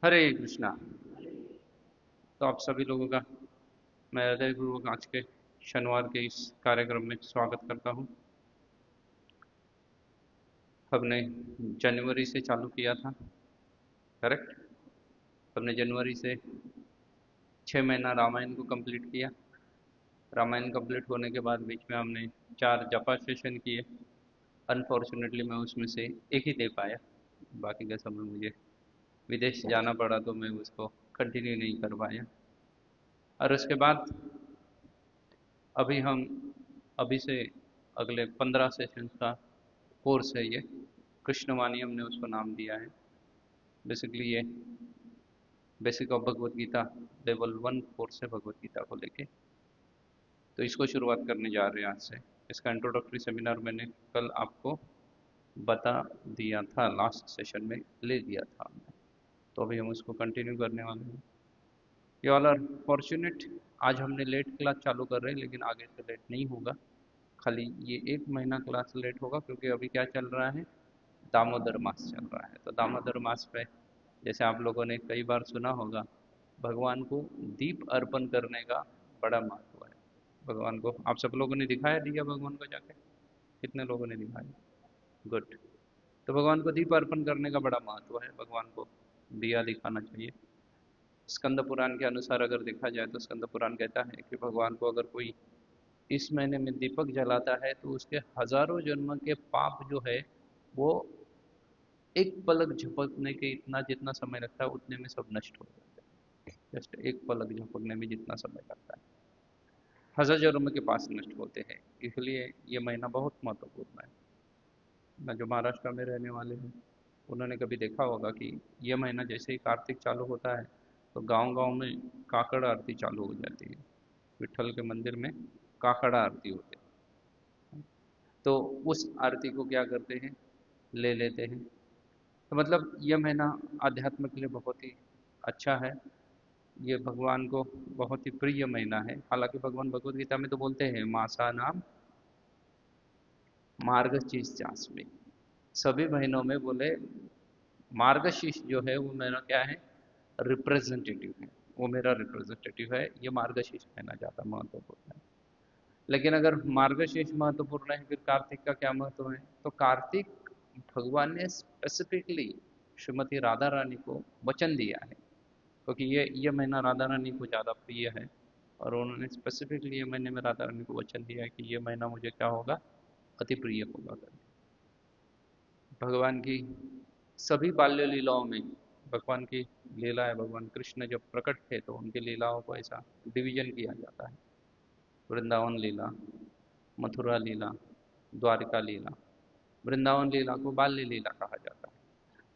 हरे कृष्णा। तो आप सभी लोगों का मैं हृदयपूर्वक आज के शनिवार के इस कार्यक्रम में स्वागत करता हूं। हमने जनवरी से चालू किया था, करेक्ट। हमने जनवरी से 6 महीना रामायण को कंप्लीट किया। रामायण कंप्लीट होने के बाद बीच में हमने 4 जपा सेशन किए। अनफॉर्चुनेटली मैं उसमें से एक ही दे पाया, बाकी के समय मुझे विदेश जाना पड़ा तो मैं उसको कंटिन्यू नहीं कर पाया। और उसके बाद अभी से अगले 15 सेशन का कोर्स है ये। कृष्णवाणी हमने उसको नाम दिया है। बेसिकली ये basic of Bhagavad Gita level 1 course है भगवत गीता को लेके। तो इसको शुरुआत करने जा रहे हैं आज से। इसका इंट्रोडक्टरी सेमिनार मैंने कल आपको बता दिया था, लास्ट सेशन में ले दिया था हमने। तो अभी हम उसको कंटिन्यू करने वाले हैं। You all are fortunate. आज हमने लेट क्लास चालू कर रहे हैं, लेकिन आगे से लेट नहीं होगा। खाली ये 1 महीना क्लास लेट होगा क्योंकि अभी क्या चल रहा है, दामोदर मास चल रहा है। तो दामोदर मास पे जैसे आप लोगों ने कई बार सुना होगा, भगवान को दीप अर्पण करने का बड़ा महत्व है। भगवान को आप सब लोगों ने दिखाया दिया भगवान को जाके? कितने लोगों ने दिखाया? गुड। तो भगवान को दीप अर्पण करने का बड़ा महत्व है। भगवान को दिया दिखाना चाहिए। स्कंद पुराण के अनुसार अगर देखा जाए तो स्कंद पुराण कहता है कि भगवान को अगर कोई इस महीने में दीपक जलाता है तो उसके हजारों जन्म के पाप जो है वो एक पलक झपकने के इतना जितना समय लगता है उतने में सब नष्ट हो जाता है। जस्ट एक पलक झपकने में जितना समय लगता है हजार जन्म के पास नष्ट होते हैं। इसलिए ये महीना बहुत महत्वपूर्ण है ना। जो महाराष्ट्र में रहने वाले हैं उन्होंने कभी देखा होगा कि ये महीना जैसे ही कार्तिक चालू होता है तो गांव-गांव में काकड़ आरती चालू हो जाती है। विठल के मंदिर में काकड़ा आरती होती है। तो उस आरती को क्या करते हैं, ले लेते हैं। तो मतलब यह महीना आध्यात्म के लिए बहुत ही अच्छा है। ये भगवान को बहुत ही प्रिय महीना है। हालांकि भगवान भगवद गीता में तो बोलते हैं मासा नाम मार्गशीर्ष में, सभी महीनों में बोले मार्गशीर्ष जो है वो मेरा क्या है, रिप्रेजेंटेटिव है। वो मेरा रिप्रेजेंटेटिव है। ये मार्गशीर्ष महीना ज़्यादा महत्वपूर्ण है। लेकिन अगर मार्गशीर्ष महत्वपूर्ण है, फिर कार्तिक का क्या महत्व है? तो कार्तिक भगवान ने स्पेसिफिकली श्रीमती राधा रानी को वचन दिया है, क्योंकि ये महीना राधा रानी को ज़्यादा प्रिय है। और उन्होंने स्पेसिफिकली ये महीने में राधा रानी को वचन दिया है कि ये महीना मुझे क्या होगा, अति प्रिय होगा करके। भगवान की सभी बाल्य लीलाओं में भगवान की लीला है। भगवान कृष्ण जब प्रकट थे तो उनकी लीलाओं को ऐसा डिवीजन किया जाता है। वृंदावन लीला, मथुरा लीला, द्वारिका लीला। वृंदावन लीला को बाल्य लीला कहा जाता है।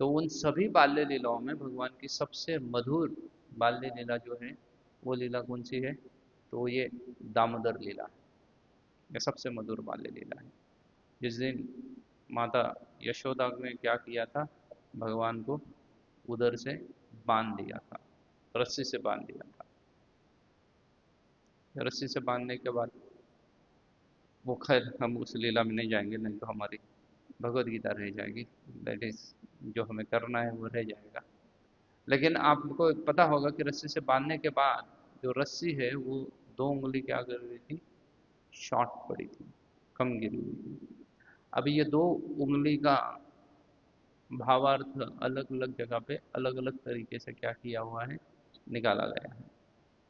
तो उन सभी बाल्य लीलाओं में भगवान की सबसे मधुर बाल्य लीला जो है वो लीला कौन सी है? तो ये दामोदर लीला है। ये सबसे मधुर बाल्य लीला है। जिस दिन माता यशोदा ने क्या किया था, भगवान को उधर से बांध दिया था, रस्सी से बांध दिया था। रस्सी से बांधने के बाद वो, खैर हम उस लीला में नहीं जाएंगे, नहीं तो हमारी भगवत गीता रह जाएगी। दैट इज जो हमें करना है वो रह जाएगा। लेकिन आपको पता होगा कि रस्सी से बांधने के बाद जो रस्सी है वो 2 उंगली क्या कर रही थी, शॉर्ट पड़ी थी, कम गिरी हुई थी। अभी ये 2 उंगली का भावार्थ अलग अलग जगह पे अलग अलग तरीके से क्या किया हुआ है, निकाला गया है।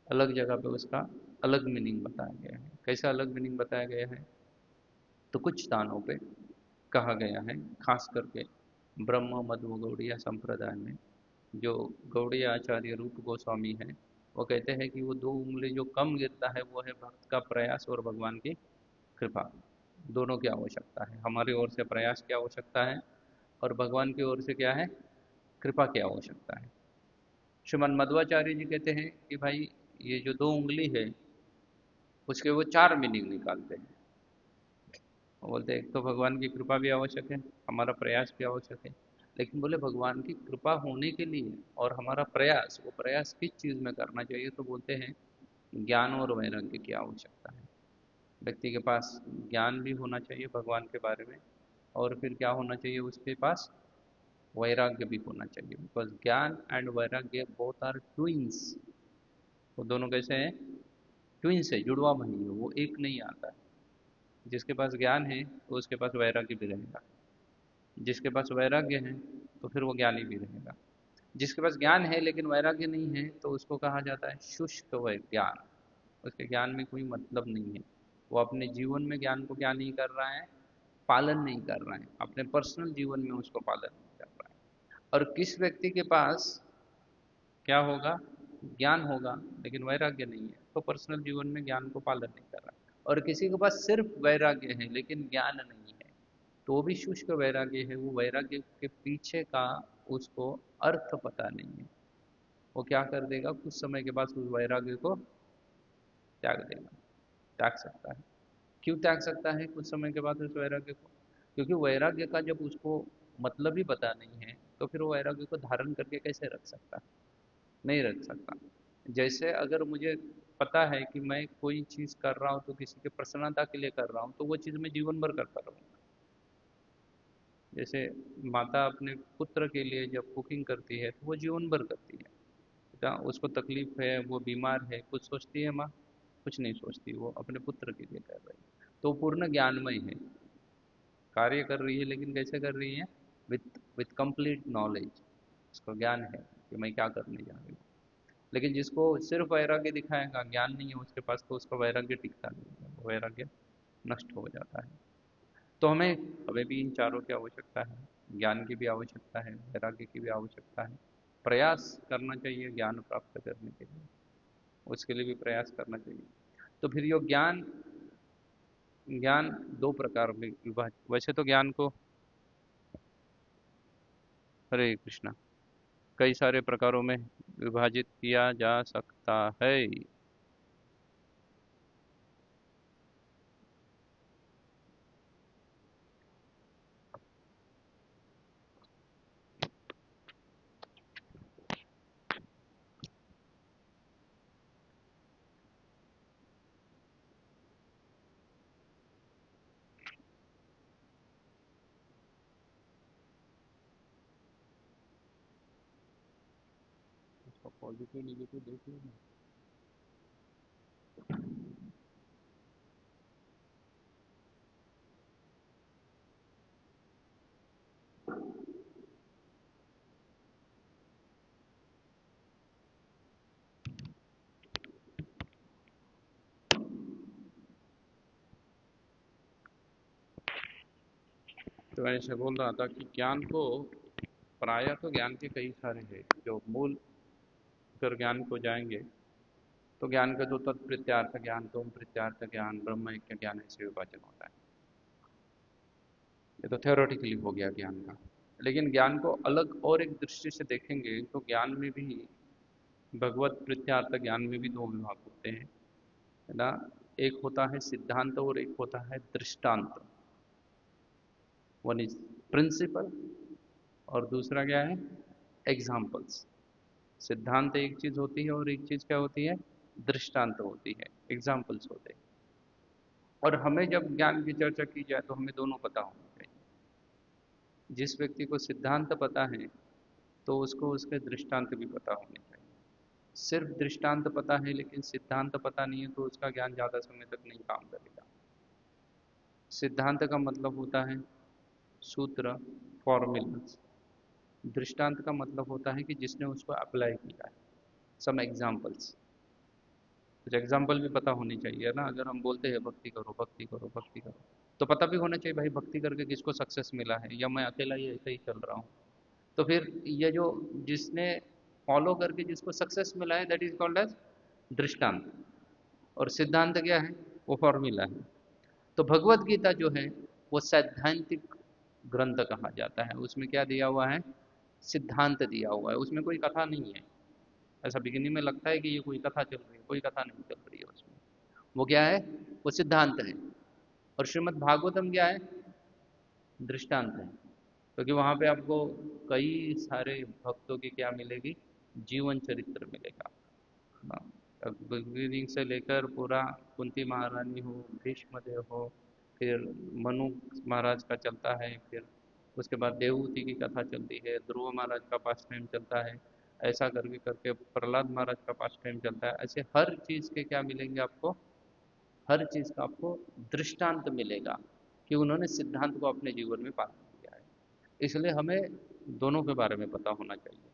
अलग जगह पे उसका अलग मीनिंग बताया गया है। कैसा अलग मीनिंग बताया गया है? तो कुछ स्थानों पे कहा गया है, खास करके ब्रह्म मध्व गौड़िया संप्रदाय में जो गौड़िया आचार्य रूप गोस्वामी है, वो कहते हैं कि वो 2 उंगली जो कम गिरता है वो है भक्त का प्रयास और भगवान की कृपा। दोनों की आवश्यकता है। हमारी ओर से प्रयास की आवश्यकता है और भगवान की ओर से क्या है, कृपा की आवश्यकता है। श्रीमन मध्वाचार्य जी कहते हैं कि भाई ये जो 2 उंगली है उसके वो 4 मीनिंग निकालते हैं। वो बोलते हैं एक तो भगवान की कृपा भी आवश्यक है, हमारा प्रयास भी आवश्यक है। लेकिन बोले भगवान की कृपा होने के लिए और हमारा प्रयास, वो प्रयास किस चीज़ में करना चाहिए? तो बोलते हैं ज्ञान और वैराग्य की आवश्यकता है। व्यक्ति के पास ज्ञान भी होना चाहिए भगवान के बारे में, और फिर क्या होना चाहिए उसके पास, वैराग्य भी होना चाहिए, बिकॉज ज्ञान एंड वैराग्य बोथ आर ट्विंस। वो दोनों कैसे हैं? ट्विंस है, जुड़वा भाई है, वो एक नहीं आता है। जिसके पास ज्ञान है तो उसके पास वैराग्य भी रहेगा, जिसके पास वैराग्य है तो फिर वो ज्ञानी भी रहेगा। जिसके पास ज्ञान है लेकिन वैराग्य नहीं है तो उसको कहा जाता है शुष्क वै ज्ञान। उसके ज्ञान में कोई मतलब नहीं है। वो अपने जीवन में ज्ञान को क्या नहीं कर रहा है? पालन नहीं कर रहा है, अपने पर्सनल जीवन में उसको पालन नहीं कर रहा है। और किस व्यक्ति के पास क्या होगा? ज्ञान होगा लेकिन वैराग्य नहीं है, तो पर्सनल जीवन में ज्ञान को पालन नहीं कर रहा है। और किसी के पास सिर्फ वैराग्य है लेकिन ज्ञान नहीं है, तो वो भी शुष्क वैराग्य है। वो वैराग्य के पीछे का उसको अर्थ पता नहीं है। वो क्या कर देगा? कुछ समय के बाद उस वैराग्य को त्याग देगा। त्याग सकता है। क्यों त्याग सकता है कुछ समय के बाद उस वैराग्य को? क्योंकि वैराग्य का जब उसको मतलब ही पता नहीं है तो फिर वो वैराग्य को धारण करके कैसे रख सकता है? नहीं रख सकता। जैसे अगर मुझे पता है कि मैं कोई चीज़ कर रहा हूँ तो किसी के प्रसन्नता के लिए कर रहा हूँ, तो वो चीज़ मैं जीवन भर करता रहूँगा। जैसे माता अपने पुत्र के लिए जब कुकिंग करती है तो वो जीवन भर करती है। क्या उसको तकलीफ है, वो बीमार है, कुछ सोचती है माँ? कुछ नहीं सोचती, वो अपने पुत्र के लिए कर रही है। तो पूर्ण ज्ञानमय है, कार्य कर रही है, लेकिन कैसे कर रही है? With complete knowledge. उसको ज्ञान है कि मैं क्या करने जा रही हूँ। लेकिन जिसको सिर्फ वैराग्य दिखाएगा, ज्ञान नहीं है उसके पास, तो उसका वैराग्य टिकता नहीं है, वो वैराग्य नष्ट हो जाता है। तो हमें हमें भी इन चारों की आवश्यकता है। ज्ञान की भी आवश्यकता है, वैराग्य की भी आवश्यकता है। प्रयास करना चाहिए ज्ञान प्राप्त करने के लिए, उसके लिए भी प्रयास करना चाहिए। तो फिर यो ज्ञान, ज्ञान दो प्रकार में विभाजित, वैसे तो ज्ञान को, हरे कृष्णा, कई सारे प्रकारों में विभाजित किया जा सकता है। पॉजिटिव नेगेटिव देख लो। तो मैं ऐसे बोल रहा था कि ज्ञान को, प्रायः तो ज्ञान के कई सारे हैं जो मूल, अगर ज्ञान को जाएंगे तो ज्ञान का जो तत्प्रत्यार्थ ज्ञान, तो प्रत्यार्थ ज्ञान, ब्रह्म ऐक्य ज्ञान, ऐसे विभाजन होता है। ये तो थ्योरेटिकली हो गया ज्ञान का। लेकिन ज्ञान को अलग और एक दृष्टि से देखेंगे तो ज्ञान में भी, भगवत प्रत्यार्थ ज्ञान में भी दो विभाग होते हैं, है ना। एक होता है सिद्धांत और एक होता है दृष्टांत। वन इज प्रिंसिपल और दूसरा क्या है? एग्जाम्पल्स। सिद्धांत एक चीज होती है और एक चीज क्या होती है? दृष्टांत होती है, एग्जाम्पल्स होते हैं। और हमें जब ज्ञान की चर्चा की जाए तो हमें दोनों पता होना चाहिए। जिस व्यक्ति को सिद्धांत पता है तो उसको उसके दृष्टांत भी पता होने चाहिए। सिर्फ दृष्टांत पता है लेकिन सिद्धांत पता नहीं है तो उसका ज्ञान ज़्यादा समय तक नहीं काम करेगा। सिद्धांत का मतलब होता है सूत्र, फॉर्मूलाज। दृष्टांत का मतलब होता है कि जिसने उसको अप्लाई किया है, सम एग्जाम्पल्स। कुछ एग्जाम्पल भी पता होनी चाहिए ना। अगर हम बोलते हैं भक्ति करो, भक्ति करो, भक्ति करो, तो पता भी होना चाहिए भाई भक्ति करके किसको सक्सेस मिला है, या मैं अकेला ही ऐसे ही चल रहा हूँ। तो फिर ये जो, जिसने फॉलो करके जिसको सक्सेस मिला है, दैट इज कॉल्ड एज दृष्टांत। और सिद्धांत क्या है? वो फॉर्मूला है। तो भगवत गीता जो है वो सैद्धांतिक ग्रंथ कहा जाता है। उसमें क्या दिया हुआ है? सिद्धांत दिया हुआ है, उसमें कोई कथा नहीं है। ऐसा बिगिनिंग में लगता है कि ये कोई कथा चल रही है, कोई कथा नहीं चल रही है उसमें। वो क्या है? वो सिद्धांत है। और श्रीमद् भागवतम क्या है? दृष्टांत है। क्योंकि वहाँ पे आपको कई सारे भक्तों की क्या मिलेगी? जीवन चरित्र मिलेगा। हाँ, बिगिनिंग से लेकर पूरा, कुंती महारानी हो, भीष्म देव हो, फिर मनु महाराज का चलता है, फिर उसके बाद देवहूति की कथा चलती है, ध्रुव महाराज का पास टाइम चलता है, ऐसा करके करके प्रहलाद महाराज का पास टाइम चलता है। ऐसे हर चीज़ के क्या मिलेंगे आपको, हर चीज़ का आपको दृष्टांत मिलेगा कि उन्होंने सिद्धांत को अपने जीवन में पालन किया है। इसलिए हमें दोनों के बारे में पता होना चाहिए,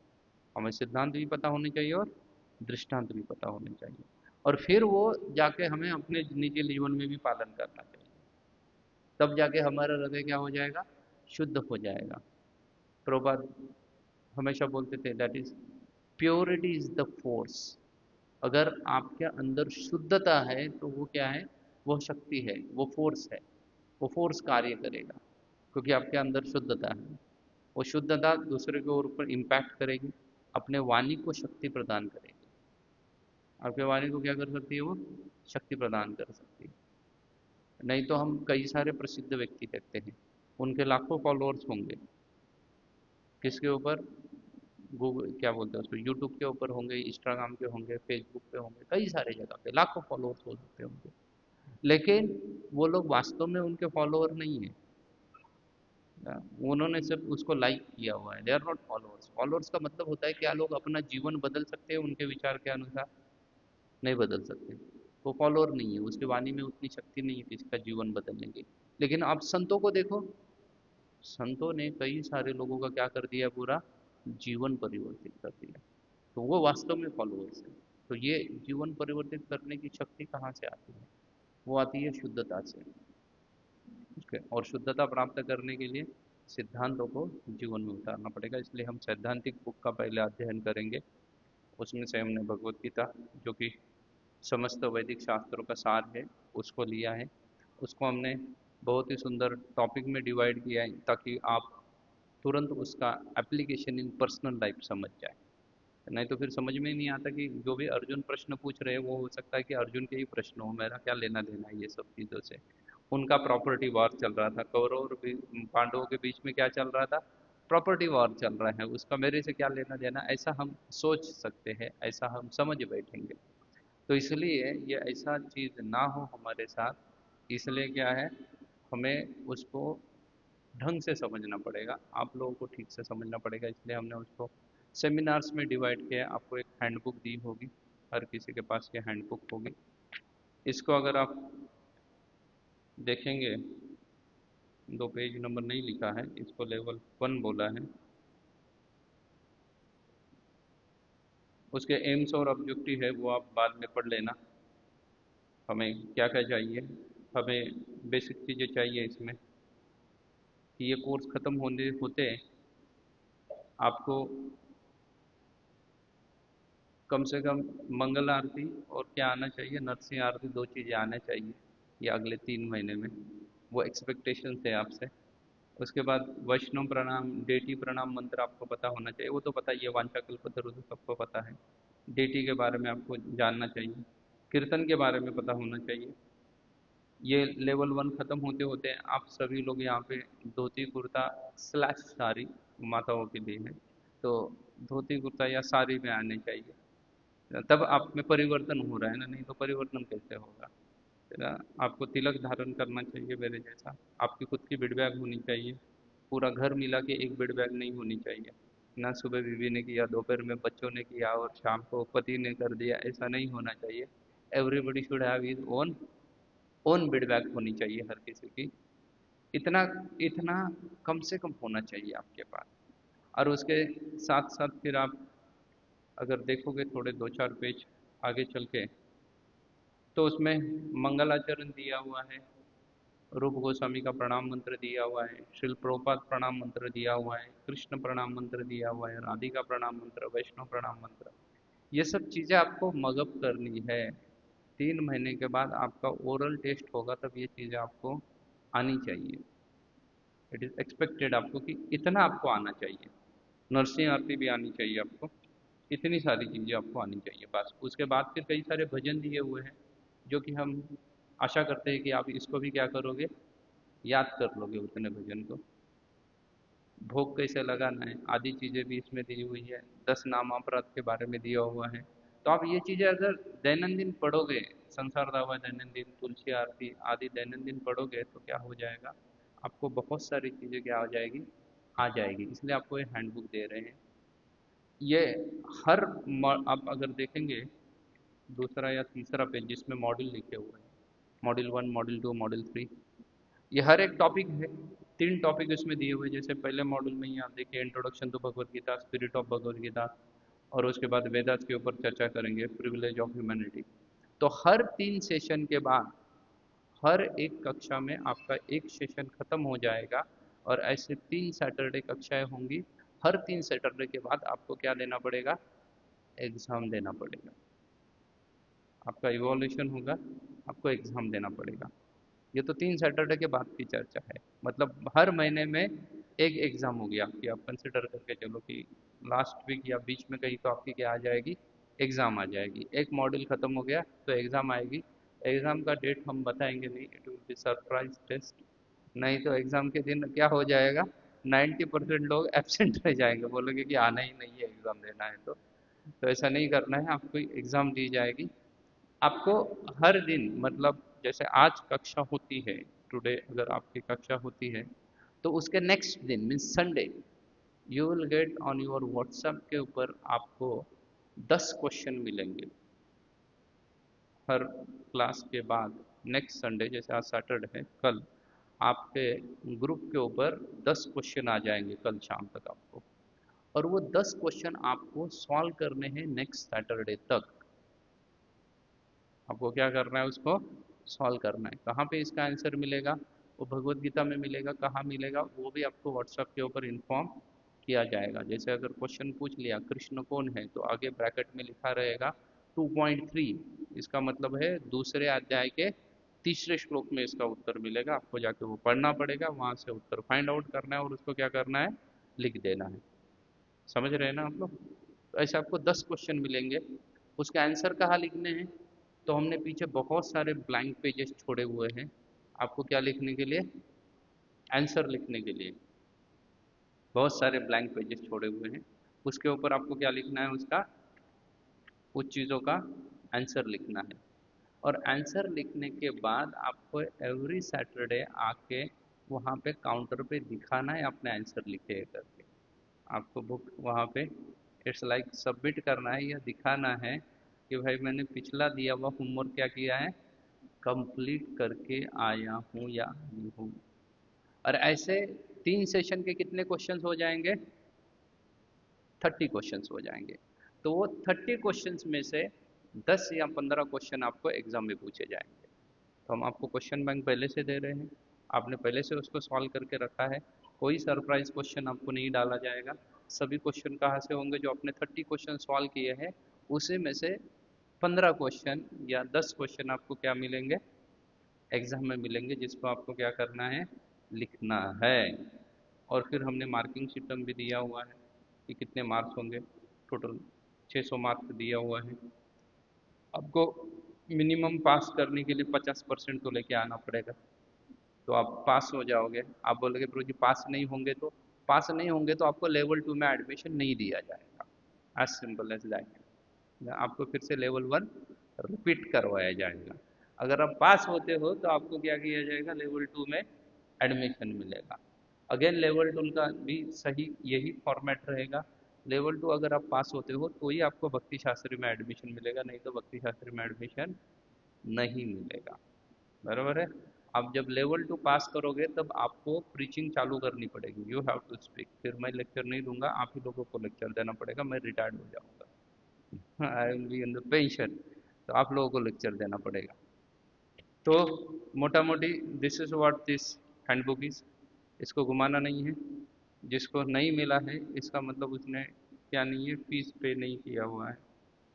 हमें सिद्धांत भी पता होने चाहिए और दृष्टांत भी पता होने चाहिए, और फिर वो जाके हमें अपने निजी जीवन में भी पालन करना चाहिए। तब जाके हमारा हृदय क्या हो जाएगा, शुद्ध हो जाएगा। प्रभुपाद हमेशा बोलते थे that is purity is the force. अगर आपके अंदर शुद्धता है तो वो क्या है, वो शक्ति है, वो फोर्स है, वो फोर्स कार्य करेगा, क्योंकि आपके अंदर शुद्धता है। वो शुद्धता दूसरे के ऊपर इम्पैक्ट करेगी, अपने वाणी को शक्ति प्रदान करेगी। आपके वाणी को क्या कर सकती है, वो शक्ति प्रदान कर सकती है। नहीं तो हम कई सारे प्रसिद्ध व्यक्ति देखते हैं, उनके लाखों फॉलोअर्स होंगे, किसके ऊपर, गूगल क्या बोलते हैं उसको, यूट्यूब के ऊपर होंगे, इंस्टाग्राम के होंगे, फेसबुक पे होंगे, कई सारे जगह पे लाखों फॉलोअर्स हो सकते हैं उनके, लेकिन वो लोग वास्तव में उनके फॉलोअर नहीं है। उन्होंने सिर्फ उसको लाइक किया हुआ है, they are not followers. Followers का मतलब होता है क्या लोग अपना जीवन बदल सकते हैं उनके विचार के अनुसार, नहीं बदल सकते। वो फॉलोअर नहीं है, उसकी वाणी में उतनी शक्ति नहीं है कि इसका जीवन बदलने की। लेकिन आप संतों को देखो, संतों ने कई सारे लोगों का क्या कर दिया, पूरा जीवन परिवर्तित कर दिया। तो वो वास्तव में फॉलोअर्स है। तो ये जीवन परिवर्तित करने की शक्ति कहाँ से आती है, वो आती है शुद्धता से। ओके, और शुद्धता प्राप्त करने के लिए सिद्धांतों को जीवन में उतारना पड़ेगा। इसलिए हम सैद्धांतिक बुक का पहले अध्ययन करेंगे। उसमें से हमने भगवत गीता, जो कि समस्त वैदिक शास्त्रों का सार है, उसको लिया है। उसको हमने बहुत ही सुंदर टॉपिक में डिवाइड किया है, ताकि आप तुरंत उसका एप्लीकेशन इन पर्सनल लाइफ समझ जाए। नहीं तो फिर समझ में ही नहीं आता कि जो भी अर्जुन प्रश्न पूछ रहे हैं वो हो सकता है कि अर्जुन के ही प्रश्न हो, मेरा क्या लेना देना है ये सब चीज़ों से। उनका प्रॉपर्टी वॉर चल रहा था, कौरव और पांडवों के बीच में क्या चल रहा था, प्रॉपर्टी वॉर चल रहा है, उसका मेरे से क्या लेना देना, ऐसा हम सोच सकते हैं, ऐसा हम समझ बैठेंगे। तो इसलिए ये ऐसा चीज़ ना हो हमारे साथ, इसलिए क्या है, हमें उसको ढंग से समझना पड़ेगा, आप लोगों को ठीक से समझना पड़ेगा। इसलिए हमने उसको सेमिनार्स में डिवाइड किया है। आपको एक हैंडबुक दी होगी, हर किसी के पास ये हैंडबुक होगी। इसको अगर आप देखेंगे, 2 पेज नंबर नहीं लिखा है, इसको लेवल 1 बोला है। उसके एम्स और ऑब्जेक्टिव है वो आप बाद में पढ़ लेना। हमें क्या क्या चाहिए, हमें बेसिक चीज़ें चाहिए इसमें कि ये कोर्स ख़त्म होने होते आपको कम से कम मंगल आरती और क्या आना चाहिए, नरसिंह आरती, 2 चीज़ें आना चाहिए ये अगले 3 महीने में। वो एक्सपेक्टेशन है आपसे। उसके बाद वैष्णव प्रणाम, डेटी प्रणाम मंत्र आपको पता होना चाहिए, वो तो पता ही है, वांछाकल्पतरु सबको पता है। डेटी के बारे में आपको जानना चाहिए, कीर्तन के बारे में पता होना चाहिए। ये लेवल 1 ख़त्म होते होते आप सभी लोग यहाँ पे धोती कुर्ता स्लैश साड़ी माताओं के लिए है, तो धोती कुर्ता या साड़ी में आने चाहिए। तब आप में परिवर्तन हो रहा है ना, नहीं तो परिवर्तन कैसे होगा। है ना? आपको तिलक धारण करना चाहिए मेरे जैसा, आपकी खुद की बिड बैग होनी चाहिए, पूरा घर मिला के एक बिड बैग नहीं होनी चाहिए। ना सुबह बीवी ने किया, दोपहर में बच्चों ने किया और शाम को पति ने कर दिया, ऐसा नहीं होना चाहिए। Everybody should have his own own bid bag होनी चाहिए हर किसी की। इतना इतना कम से कम होना चाहिए आपके पास। और उसके साथ साथ फिर आप अगर देखोगे थोड़े 2-4 पेज आगे चल के, तो उसमें मंगलाचरण दिया हुआ है, रूप गोस्वामी का प्रणाम मंत्र दिया हुआ है, श्रील प्रभुपाद प्रणाम मंत्र दिया हुआ है, कृष्ण प्रणाम मंत्र दिया हुआ है, राधिका प्रणाम मंत्र, वैष्णव प्रणाम मंत्र। ये सब चीज़ें आपको मगअप करनी है। 3 महीने के बाद आपका ओरल टेस्ट होगा, तब ये चीज़ें आपको आनी चाहिए। इट इज़ एक्सपेक्टेड आपको कि इतना आपको आना चाहिए। नरसिंह आरती भी आनी चाहिए आपको, इतनी सारी चीज़ें आपको आनी चाहिए बस। उसके बाद फिर कई सारे भजन दिए हुए हैं, जो कि हम आशा करते हैं कि आप इसको भी क्या करोगे, याद कर लोगे उतने भजन को। भोग कैसे लगाना है आदि चीज़ें भी इसमें दी हुई है, 10 नामापराध के बारे में दिया हुआ है। तो आप ये चीज़ें अगर दैनंदिन पढ़ोगे, संसार दावा दैनंदिन, तुलसी आरती आदि दैनंदिन पढ़ोगे, तो क्या हो जाएगा, आपको बहुत सारी चीज़ें क्या हो जाएगी, आ जाएगी, इसलिए आपको ये हैंडबुक दे रहे हैं। ये हर आप अगर देखेंगे दूसरा या तीसरा पेज जिसमें मॉड्यूल लिखे हुए हैं, मॉड्यूल 1, मॉड्यूल 2, मॉड्यूल 3, ये हर एक टॉपिक है। 3 टॉपिक इसमें दिए हुए हैं। जैसे पहले मॉड्यूल में ही आप देखिए introduction to Bhagavad Gita, spirit of Bhagavad Gita, और उसके बाद वेदास के ऊपर चर्चा करेंगे, प्रिविलेज ऑफ ह्यूमैनिटी। तो हर 3 सेशन के बाद हर एक कक्षा में आपका एक सेशन खत्म हो जाएगा, और ऐसे 3 सैटरडे कक्षाएं होंगी। हर 3 सैटरडे के बाद आपको क्या देना पड़ेगा? एग्ज़ाम देना पड़ेगा। आपका इवोल्यूशन होगा, आपको एग्ज़ाम देना पड़ेगा। ये तो 3 सैटरडे के बाद की चर्चा है। मतलब हर महीने में एक एग्ज़ाम होगी आपकी। आप कंसिडर करके चलो कि लास्ट वीक या बीच में कहीं तो आपकी क्या आ जाएगी? एग्ज़ाम आ जाएगी। एक मॉड्यूल ख़त्म हो गया तो एग्ज़ाम आएगी। एग्ज़ाम का डेट हम बताएंगे नहीं, it will be surprise test. नहीं तो एग्ज़ाम के दिन क्या हो जाएगा, 90% लोग एब्सेंट रह जाएंगे, बोलोगे कि आना ही नहीं है एग्ज़ाम देना है। तो ऐसा नहीं करना है, आपको एग्ज़ाम दी जाएगी। आपको हर दिन, मतलब जैसे आज कक्षा होती है, टुडे अगर आपकी कक्षा होती है, तो उसके नेक्स्ट दिन means Sunday you will get on your WhatsApp के ऊपर आपको 10 क्वेश्चन मिलेंगे हर क्लास के बाद। नेक्स्ट संडे जैसे आज सैटरडे है, कल आपके ग्रुप के ऊपर 10 क्वेश्चन आ जाएंगे कल शाम तक आपको, और वो 10 क्वेश्चन आपको सॉल्व करने हैं नेक्स्ट सैटरडे तक। आपको क्या करना है? उसको सॉल्व करना है। कहाँ पे इसका आंसर मिलेगा? वो भगवत गीता में मिलेगा। कहाँ मिलेगा वो भी आपको व्हाट्सएप के ऊपर इन्फॉर्म किया जाएगा। जैसे अगर क्वेश्चन पूछ लिया कृष्ण कौन है, तो आगे ब्रैकेट में लिखा रहेगा 2.3, इसका मतलब है दूसरे अध्याय के तीसरे श्लोक में इसका उत्तर मिलेगा। आपको जाके वो पढ़ना पड़ेगा, वहाँ से उत्तर फाइंड आउट करना है और उसको क्या करना है? लिख देना है। समझ रहे हैं ना आप लोग? तो ऐसे आपको 10 क्वेश्चन मिलेंगे। उसके आंसर कहाँ लिखने हैं? तो हमने पीछे बहुत सारे ब्लैंक पेजेस छोड़े हुए हैं आपको क्या लिखने के लिए? आंसर लिखने के लिए बहुत सारे ब्लैंक पेजेस छोड़े हुए हैं। उसके ऊपर आपको क्या लिखना है? उसका उस चीज़ों का आंसर लिखना है। और आंसर लिखने के बाद आपको एवरी सैटरडे आके वहाँ पे काउंटर पे दिखाना है अपने आंसर लिखे करके। आपको बुक वहाँ पे इट्स लाइक सबमिट करना है या दिखाना है कि भाई मैंने पिछला दिया हुआ होमवर्क क्या किया है? कंप्लीट करके आया हूँ या नहीं हूँ। और ऐसे 3 सेशन के कितने क्वेश्चंस हो जाएंगे? 30 क्वेश्चंस हो जाएंगे। तो वो 30 क्वेश्चंस में से 10 या 15 क्वेश्चन आपको एग्जाम में पूछे जाएंगे। तो हम आपको क्वेश्चन बैंक पहले से दे रहे हैं, आपने पहले से उसको सॉल्व करके रखा है। कोई सरप्राइज क्वेश्चन आपको नहीं डाला जाएगा। सभी क्वेश्चन कहाँ से होंगे? जो आपने 30 क्वेश्चन सॉल्व किए हैं उसी में से 15 क्वेश्चन या 10 क्वेश्चन आपको क्या मिलेंगे? एग्जाम में मिलेंगे, जिसको आपको क्या करना है? लिखना है। और फिर हमने मार्किंग सिस्टम भी दिया हुआ है कि कितने मार्क्स होंगे। टोटल 600 मार्क्स दिया हुआ है। आपको मिनिमम पास करने के लिए 50% तो लेके आना पड़ेगा, तो आप पास हो जाओगे। आप बोलोगे प्रभु जी पास नहीं होंगे तो? पास नहीं होंगे तो आपको लेवल 2 में एडमिशन नहीं दिया जाएगा। As simple as that. आपको फिर से लेवल 1 रिपीट करवाया जाएगा। अगर आप पास होते हो तो आपको क्या किया जाएगा? लेवल 2 में एडमिशन मिलेगा। अगेन लेवल 2 का भी सही यही फॉर्मेट रहेगा। लेवल 2 अगर आप पास होते हो तो ही आपको भक्ति शास्त्री में एडमिशन मिलेगा, नहीं तो भक्ति शास्त्री में एडमिशन नहीं मिलेगा। बराबर है? आप जब लेवल 2 पास करोगे तब आपको प्रीचिंग चालू करनी पड़ेगी। You have to speak. फिर मैं लेक्चर नहीं दूंगा, आप ही लोगों को लेक्चर देना पड़ेगा, मैं रिटायर्ड हो जाऊंगा। I will be in the pension. तो आप लोगों को लेक्चर देना पड़ेगा। तो मोटा मोटी this is what this handbook is. इसको घुमाना नहीं है। जिसको नहीं मिला है इसका मतलब उसने क्या नहीं है, फीस पे नहीं किया हुआ है।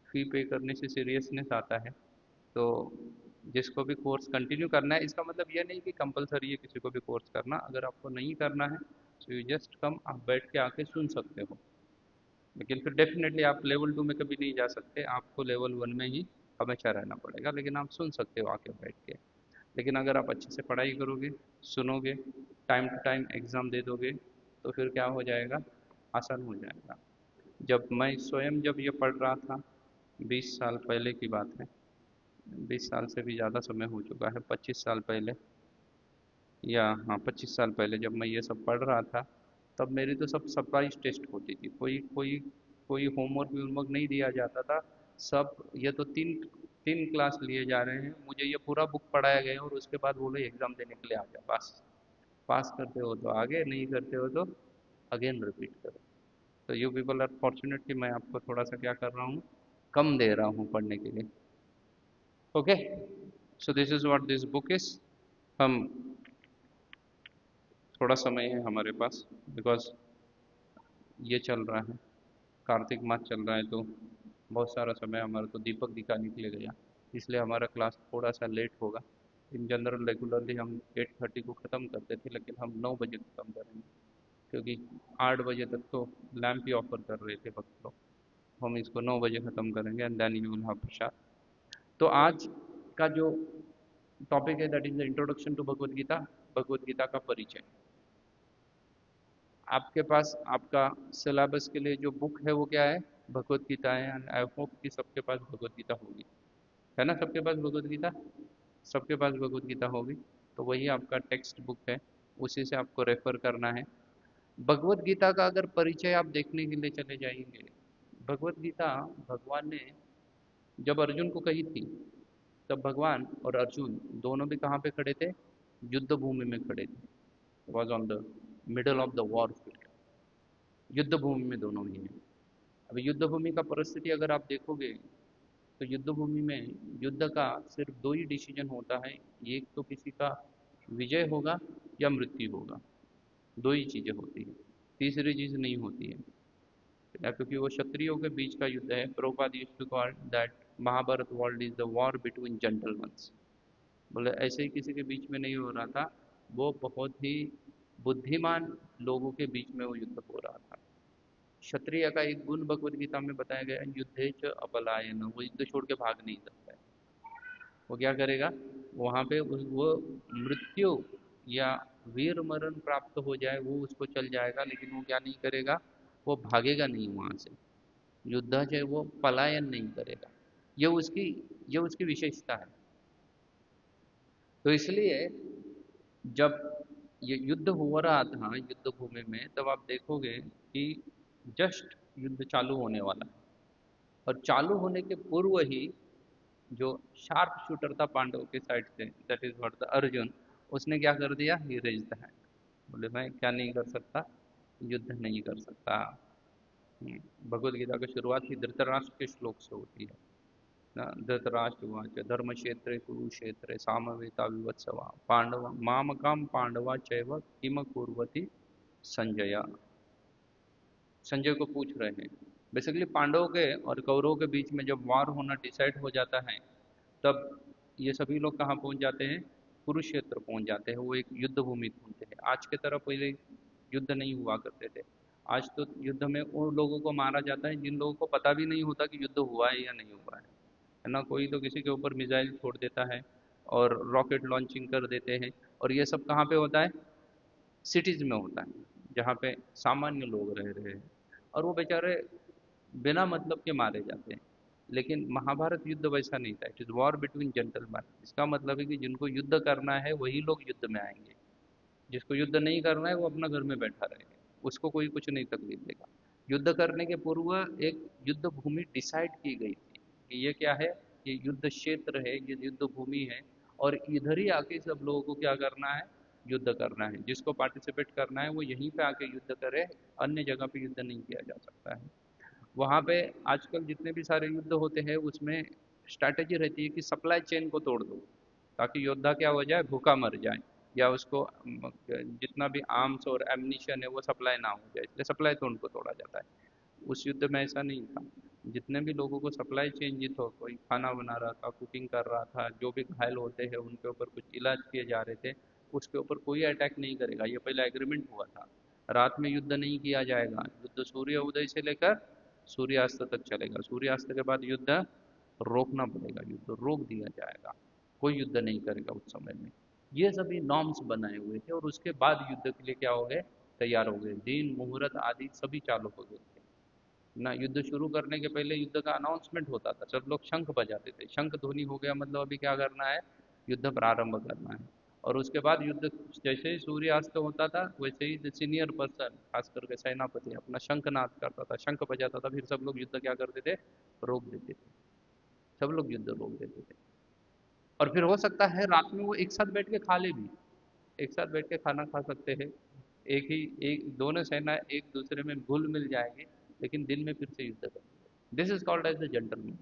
फी पे करने से सीरियसनेस आता है। तो जिसको भी कोर्स कंटिन्यू करना है, इसका मतलब ये नहीं कि कंपलसरी है किसी को भी कोर्स करना। अगर आपको नहीं करना है तो यू जस्ट कम, आप बैठ के आके सुन सकते हो। लेकिन फिर डेफिनेटली आप लेवल 2 में कभी नहीं जा सकते, आपको लेवल 1 में ही हमेशा रहना पड़ेगा। लेकिन आप सुन सकते हो आके बैठ के। लेकिन अगर आप अच्छे से पढ़ाई करोगे, सुनोगे, टाइम टू टाइम एग्ज़ाम दे दोगे, तो फिर क्या हो जाएगा? आसान हो जाएगा। जब मैं स्वयं जब ये पढ़ रहा था, 20 साल पहले की बात है, 20 साल से भी ज़्यादा समय हो चुका है, 25 साल पहले, या हाँ 25 साल पहले जब मैं ये सब पढ़ रहा था, तब मेरी तो सब सरप्राइज टेस्ट होती थी, कोई कोई कोई होमवर्क वीमवर्क नहीं दिया जाता था। सब, ये तो तीन तीन क्लास लिए जा रहे हैं, मुझे ये पूरा बुक पढ़ाया गया और उसके बाद बोले एग्जाम देने के लिए आ जाओ, पास पास करते हो तो आगे, नहीं करते हो तो अगेन रिपीट करो। तो यू पीपल आर फॉर्चुनेट कि मैं आपको थोड़ा सा क्या कर रहा हूँ, कम दे रहा हूँ पढ़ने के लिए। Okay, so this is what this book is. हम, थोड़ा समय है हमारे पास, बिकॉज ये चल रहा है, कार्तिक मास चल रहा है, तो बहुत सारा समय हमारा तो दीपक दिखाने के लिए गया, इसलिए हमारा क्लास थोड़ा सा लेट होगा। इन जनरल रेगुलरली हम 8:30 को ख़त्म करते थे, लेकिन हम 9 बजे ख़त्म करेंगे, क्योंकि 8 बजे तक तो लैंप ही ऑफर कर रहे थे भक्त लोग। हम इसको 9 बजे ख़त्म करेंगे and then you will have prasad. तो आज का जो टॉपिक है that is the introduction to Bhagavad Gita, Bhagavad Gita का परिचय। आपके पास आपका सिलेबस के लिए जो बुक है वो क्या है, भगवद गीता है, एंड आई होप कि सबके पास भगवद गीता होगी, है ना, सबके पास भगवद गीता, सबके पास भगवद गीता होगी। तो वही आपका टेक्स्ट बुक है, उसी से आपको रेफर करना है। भगवद गीता का अगर परिचय आप देखने के लिए चले जाएंगे, भगवद गीता भगवान ने जब अर्जुन को कही थी, तब भगवान और अर्जुन दोनों भी कहाँ पे खड़े थे, युद्ध भूमि में खड़े थे, was on the middle of the war field, युद्ध भूमि में दोनों ही हैं। अभी युद्ध भूमि का परिस्थिति अगर आप देखोगे, तो युद्ध भूमि में युद्ध का सिर्फ दो ही डिसीजन होता है, एक तो किसी का विजय होगा या मृत्यु होगा, दो ही चीज़ें होती है, तीसरी चीज़ नहीं होती है। या क्योंकि वो क्षत्रियों के बीच का युद्ध है, Prabhupada used to call that Mahabharata world is the war between gentlemans. बोले ऐसे ही किसी के बीच में नहीं हो रहा था, वो बहुत ही बुद्धिमान लोगों के बीच में वो युद्ध हो रहा था। क्षत्रिय का एक गुण भगवद गीता में बताया गया है, युद्धे च अपलायन, वो युद्ध छोड़ के भाग नहीं सकता है। वो क्या करेगा, वहाँ पे वो मृत्यु या वीर मरण प्राप्त हो जाए वो उसको चल जाएगा, लेकिन वो क्या नहीं करेगा, वो भागेगा नहीं वहाँ से, युद्ध से वो पलायन नहीं करेगा। ये उसकी ये उसकी विशेषता है। तो इसलिए जब ये युद्ध हो रहा था युद्ध भूमि में, तब आप देखोगे कि जस्ट युद्ध चालू होने वाला है, और चालू होने के पूर्व ही जो शार्प शूटर था पांडव के साइड से, that is what the Arjun, उसने क्या कर दिया, ही रेज द हैंड, बोले मैं क्या नहीं कर सकता, युद्ध नहीं कर सकता। भगवद गीता की शुरुआत ही धृतराष्ट्र के श्लोक से होती है ना, धृतराष्ट्रवाच धर्म क्षेत्रे कुरुक्षेत्रे सामवेता विवत्सवा पांडव मामकाम पांडवा चैव किम कुर्वति संजय। संजय को पूछ रहे हैं, बेसिकली पांडवों के और कौरवों के बीच में जब वार होना डिसाइड हो जाता है, तब ये सभी लोग कहाँ पहुँच जाते हैं, कुरुक्षेत्र पहुँच जाते हैं, वो एक युद्ध भूमि ढूंढते हैं। आज के तरह पहले युद्ध नहीं हुआ करते थे, आज तो युद्ध में उन लोगों को मारा जाता है जिन लोगों को पता भी नहीं होता कि युद्ध हुआ है या नहीं हुआ है ना। कोई तो किसी के ऊपर मिसाइल छोड़ देता है और रॉकेट लॉन्चिंग कर देते हैं, और ये सब कहाँ पे होता है, सिटीज़ में होता है, जहाँ पे सामान्य लोग रह रहे हैं, और वो बेचारे बिना मतलब के मारे जाते हैं। लेकिन महाभारत युद्ध वैसा नहीं था, it is war between gentleman. इसका मतलब है कि जिनको युद्ध करना है वही लोग युद्ध में आएंगे, जिसको युद्ध नहीं करना है वो अपना घर में बैठा रहेगा, उसको कोई कुछ नहीं तकलीफ देगा। युद्ध करने के पूर्व एक युद्ध भूमि डिसाइड की गई थी कि ये क्या है, ये युद्ध क्षेत्र है, ये युद्ध भूमि है, और इधर ही आके सब लोगों को क्या करना है, युद्ध करना है। जिसको पार्टिसिपेट करना है वो यहीं पे आके युद्ध करे, अन्य जगह पे युद्ध नहीं किया जा सकता है। वहाँ पे आजकल जितने भी सारे युद्ध होते हैं उसमें स्ट्रैटेजी रहती है कि सप्लाई चेन को तोड़ दो, ताकि योद्धा क्या हो जाए, भूखा मर जाए, या उसको जितना भी आर्म्स और एमनिशन है वो सप्लाई ना हो जाए, इसलिए सप्लाई चेन को तोड़ा जाता है। उस युद्ध में ऐसा नहीं था, जितने भी लोगों को सप्लाई चेन जित हो, कोई खाना बना रहा था, कुकिंग कर रहा था, जो भी घायल होते हैं उनके ऊपर कुछ इलाज किए जा रहे थे, उसके ऊपर कोई अटैक नहीं करेगा, ये पहले एग्रीमेंट हुआ था। रात में युद्ध नहीं किया जाएगा, युद्ध सूर्य उदय से लेकर सूर्यास्त तक चलेगा, सूर्यास्त के बाद युद्ध रोकना पड़ेगा, युद्ध रोक दिया जाएगा, कोई युद्ध नहीं करेगा उस समय में। ये सभी नॉर्म्स बनाए हुए थे, और उसके बाद युद्ध के लिए क्या हो गए, तैयार हो गए, दिन मुहूर्त आदि सभी चालू हो गए थे ना। युद्ध शुरू करने के पहले युद्ध का अनाउंसमेंट होता था, सब लोग शंख बजाते थे, शंख ध्वनि हो गया मतलब अभी क्या करना है, युद्ध प्रारंभ करना है। और उसके बाद युद्ध जैसे ही सूर्यास्त होता था वैसे ही सीनियर पर्सन खास करके सेनापति अपना शंखनाद करता था, शंख बजाता था, फिर सब लोग युद्ध क्या करते थे, रोक देते थे। सब लोग युद्ध रोक देते थे। और फिर हो सकता है रात में वो एक साथ बैठ के खा ले भी, एक साथ बैठ के खाना खा सकते हैं। एक ही एक दोनों सेना एक दूसरे में घुल मिल जाएंगे, लेकिन दिन में फिर से युद्ध करेंगे। This is called as the gentleman.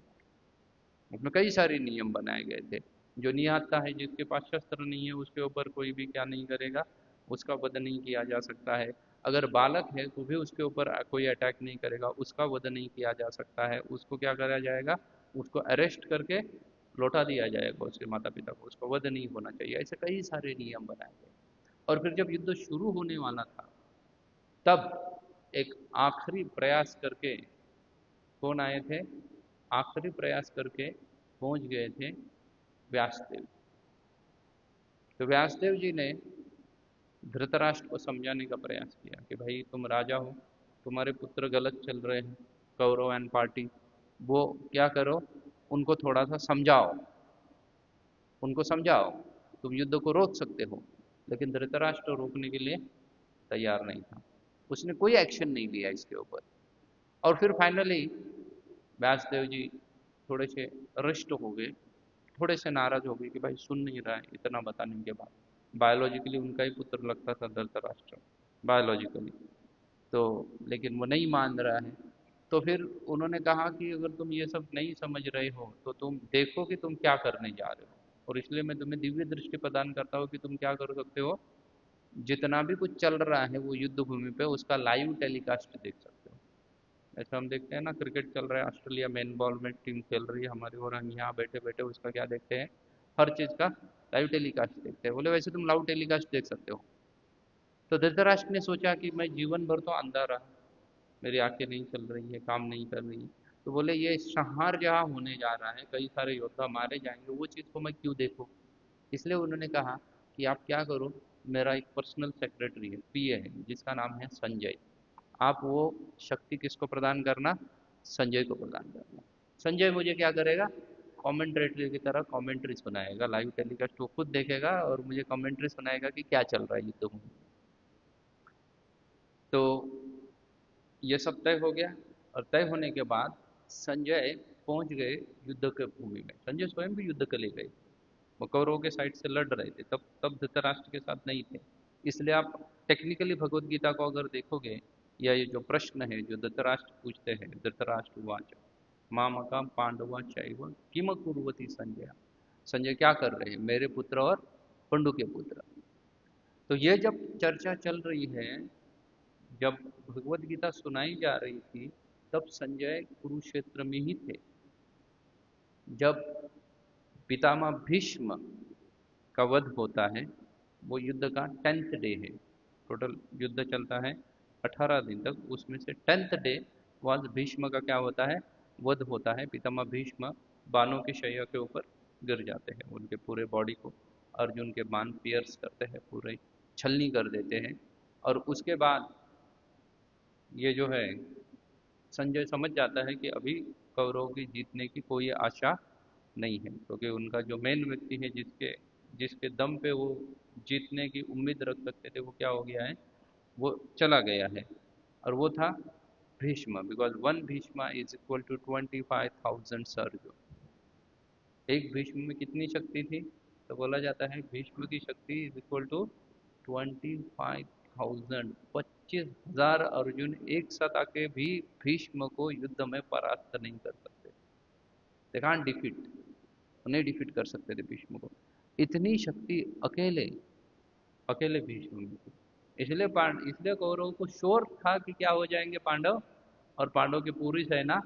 उसमें कई सारे नियम बनाए गए थे। जो निहत्था है, जिसके पास शस्त्र नहीं है, उसके ऊपर कोई भी क्या नहीं करेगा, उसका वध नहीं किया जा सकता है। अगर बालक है तो भी उसके ऊपर कोई अटैक नहीं करेगा, उसका वध नहीं किया जा सकता है। उसको क्या करा जाएगा, उसको अरेस्ट करके लौटा दिया जाएगा उसके माता पिता को, उसको वध नहीं होना चाहिए। ऐसे कई सारे नियम बनाए गए। और फिर जब युद्ध शुरू होने वाला था, तब एक आखिरी प्रयास करके कौन आए थे, आखिरी प्रयास करके पहुंच गए थे व्यासदेव। तो व्यासदेव जी ने धृतराष्ट्र को समझाने का प्रयास किया कि भाई तुम राजा हो, तुम्हारे पुत्र गलत चल रहे हैं, कौरव एंड पार्टी, वो क्या करो, उनको थोड़ा सा समझाओ, उनको समझाओ, तुम युद्ध को रोक सकते हो। लेकिन धृतराष्ट्र रोकने के लिए तैयार नहीं था, उसने कोई एक्शन नहीं लिया इसके ऊपर। और फिर फाइनली व्यासदेव जी थोड़े से रुष्ट हो गए, थोड़े से नाराज हो गए कि भाई सुन नहीं रहा है इतना बताने के बाद। बायोलॉजिकली उनका ही पुत्र लगता था धृतराष्ट्र, बायोलॉजिकली। तो लेकिन वो नहीं मान रहा है। तो फिर उन्होंने कहा कि अगर तुम ये सब नहीं समझ रहे हो तो तुम देखो कि तुम क्या करने जा रहे हो, और इसलिए मैं तुम्हें दिव्य दृष्टि प्रदान करता हूँ कि तुम क्या कर सकते हो, जितना भी कुछ चल रहा है वो युद्ध भूमि पे उसका लाइव टेलीकास्ट देख सकते हो। ऐसा हम देखते हैं ना, क्रिकेट चल रहा है, ऑस्ट्रेलिया मेन बॉल में टीम खेल रही है हमारी, और हम यहाँ बैठे बैठे उसका क्या देखते हैं, हर चीज़ का लाइव टेलीकास्ट देखते हैं। बोले वैसे तुम लाइव टेलीकास्ट देख सकते हो। तो धृतराष्ट्र ने सोचा कि मैं जीवन भर तो अंधा रहा, मेरी आंखें नहीं चल रही है, काम नहीं कर रही है, तो बोले ये संहार जहाँ होने जा रहा है, कई सारे योद्धा मारे जाएंगे, वो चीज़ को मैं क्यों देखूं। इसलिए उन्होंने कहा कि आप क्या करो, मेरा एक पर्सनल सेक्रेटरी है, पीए है, जिसका नाम है संजय, आप वो शक्ति किसको प्रदान करना, संजय को प्रदान करना। संजय मुझे क्या करेगा, कमेंट्रेटर की तरह कमेंट्री सुनाएगा, लाइव टेलीकास्ट वो खुद देखेगा और मुझे कमेंट्री सुनाएगा कि क्या चल रहा है युद्ध में। तो ये सब तय हो गया। और तय होने के बाद संजय पहुंच गए युद्ध के भूमि में। संजय स्वयं भी युद्ध के लिए गए, वो कौरवों के साइड से लड़ रहे थे, तब तब धृतराष्ट्र के साथ नहीं थे। इसलिए आप टेक्निकली भगवत गीता को अगर देखोगे, या ये जो प्रश्न है जो धृतराष्ट्र पूछते हैं, धृतराष्ट्र उवाच मामका पांडवा चैव किम कुर्वती संजय, संजय क्या कर रहे हैं मेरे पुत्र और पंडु के पुत्र। तो ये जब चर्चा चल रही है, जब भगवत गीता सुनाई जा रही थी, तब संजय कुरुक्षेत्र में ही थे। जब पितामह भीष्म का वध होता है, वो युद्ध का 10th डे है। टोटल युद्ध चलता है 18 दिन तक, उसमें से 10th डे वाज भीष्म का क्या होता है, वध होता है। पितामह भीष्म बाणों की शैया के ऊपर गिर जाते हैं, उनके पूरे बॉडी को अर्जुन के बाण पियर्स करते हैं, पूरे छलनी कर देते हैं। और उसके बाद ये जो है, संजय समझ जाता है कि अभी कौरवों की जीतने की कोई आशा नहीं है, क्योंकि उनका जो मेन व्यक्ति है, जिसके जिसके दम पे वो जीतने की उम्मीद रख सकते थे, वो क्या हो गया है, वो चला गया है। और वो था Bhishma, because one Bhishma is equal to 25,000 सर्ज। एक भीष्म में कितनी शक्ति थी, तो बोला जाता है भीष्म की शक्ति इज इक्वल टू 25,000, 25,000 अर्जुन एक साथ आके भी भीष्म को युद्ध में परास्त नहीं कर सकते। दे कांट डिफीट, नहीं डिफीट कर सकते थे भीष्म को। इतनी शक्ति अकेले अकेले भीष्म में थी। इसलिए कौरवों को श्योर था कि क्या हो जाएंगे पांडव, और पांडव की पूरी सेना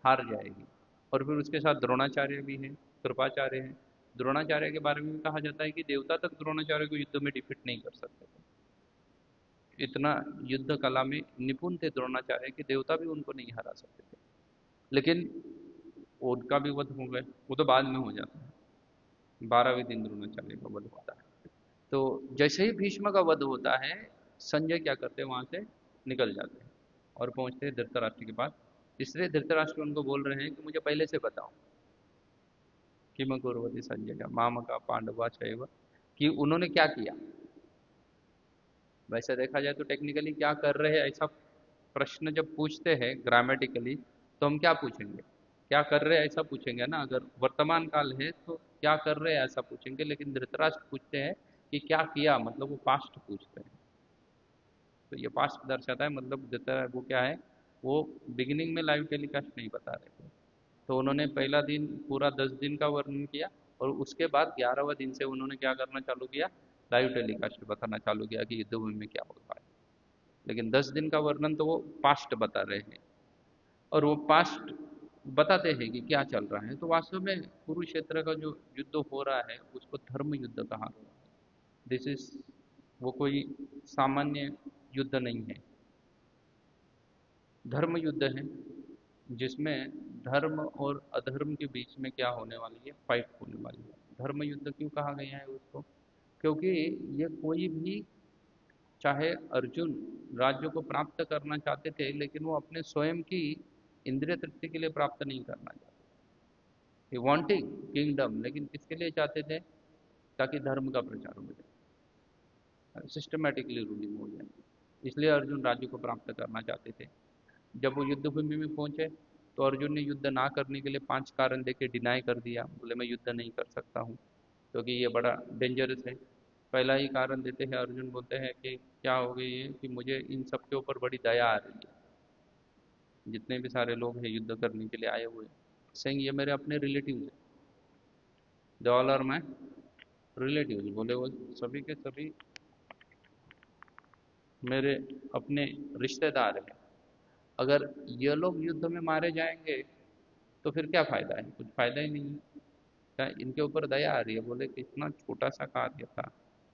हार जाएगी। और फिर उसके साथ द्रोणाचार्य भी हैं, कृपाचार्य हैं। द्रोणाचार्य के बारे में भी कहा जाता है कि देवता तक द्रोणाचार्य को युद्ध में डिफीट नहीं कर सकते थे, इतना युद्ध कला में निपुण थे द्रोणाचार्य कि देवता भी उनको नहीं हरा सकते थे। लेकिन उनका भी वध हो गए, वो तो बाद में हो जाता है, 12वें दिन द्रोणाचार्य का वध होता है। तो जैसे ही भीष्म का वध होता है, संजय क्या करते हैं, वहां से निकल जाते हैं और पहुंचते हैं धृतराष्ट्र के पास। इसलिए धृतराष्ट्र उनको बोल रहे हैं कि मुझे पहले से बताओ, किम कुर्वती संजय माम का पांडवा चैव कि उन्होंने क्या किया। वैसे देखा जाए तो टेक्निकली क्या कर रहे हैं ऐसा प्रश्न जब पूछते हैं ग्रामेटिकली, तो हम क्या पूछेंगे, क्या कर रहे हैं ऐसा पूछेंगे ना। अगर वर्तमान काल है तो क्या कर रहे हैं ऐसा पूछेंगे, लेकिन धृतराष्ट्र पूछते हैं कि क्या किया, मतलब वो पास्ट पूछते हैं। तो ये पास्ट दर्शाता है, मतलब वो क्या है, वो बिगिनिंग में लाइव टेलीकास्ट नहीं बता रहे थे। तो उन्होंने पहला दिन पूरा 10 दिन का वर्णन किया, और उसके बाद 11वें दिन से उन्होंने क्या करना चालू किया, लाइव टेलीकास्ट बताना चालू किया कि युद्ध भूमि में क्या होता है। लेकिन 10 दिन का वर्णन तो वो पास्ट बता रहे हैं, और वो पास्ट बताते हैं कि क्या चल रहा है। तो वास्तव में कुरुक्षेत्र का जो युद्ध हो रहा है उसको धर्म युद्ध कहा गया है। दिस इज, वो कोई सामान्य युद्ध नहीं है, धर्म युद्ध है, जिसमें धर्म और अधर्म के बीच में क्या होने वाली है, फाइट होने वाली है। धर्म युद्ध क्यों कहा गया है उसको, क्योंकि ये कोई भी, चाहे अर्जुन राज्य को प्राप्त करना चाहते थे, लेकिन वो अपने स्वयं की इंद्रिय तृप्ति के लिए प्राप्त नहीं करना चाहते, वांटिंग किंगडम, लेकिन किसके लिए चाहते थे, ताकि धर्म का प्रचार हो जाए, सिस्टमेटिकली रूलिंग हो जाए। इसलिए अर्जुन राज्य को प्राप्त करना चाहते थे। जब वो युद्ध भूमि में पहुंचे, तो अर्जुन ने युद्ध ना करने के लिए 5 कारण देके डिनाई कर दिया, बोले मैं युद्ध नहीं कर सकता हूँ क्योंकि ये बड़ा डेंजरस है। पहला ही कारण देते हैं, अर्जुन बोलते हैं कि क्या हो गई है कि मुझे इन सब के ऊपर बड़ी दया आ रही है, जितने भी सारे लोग हैं युद्ध करने के लिए आए हुए, सेइंग ये मेरे अपने रिलेटिव है, they all are my relative, बोले वो सभी के सभी मेरे अपने रिश्तेदार हैं। अगर ये लोग युद्ध में मारे जाएंगे तो फिर क्या फायदा है, कुछ फायदा ही नहीं है। क्या इनके ऊपर दया आ रही है, बोले कि इतना छोटा सा कार्य था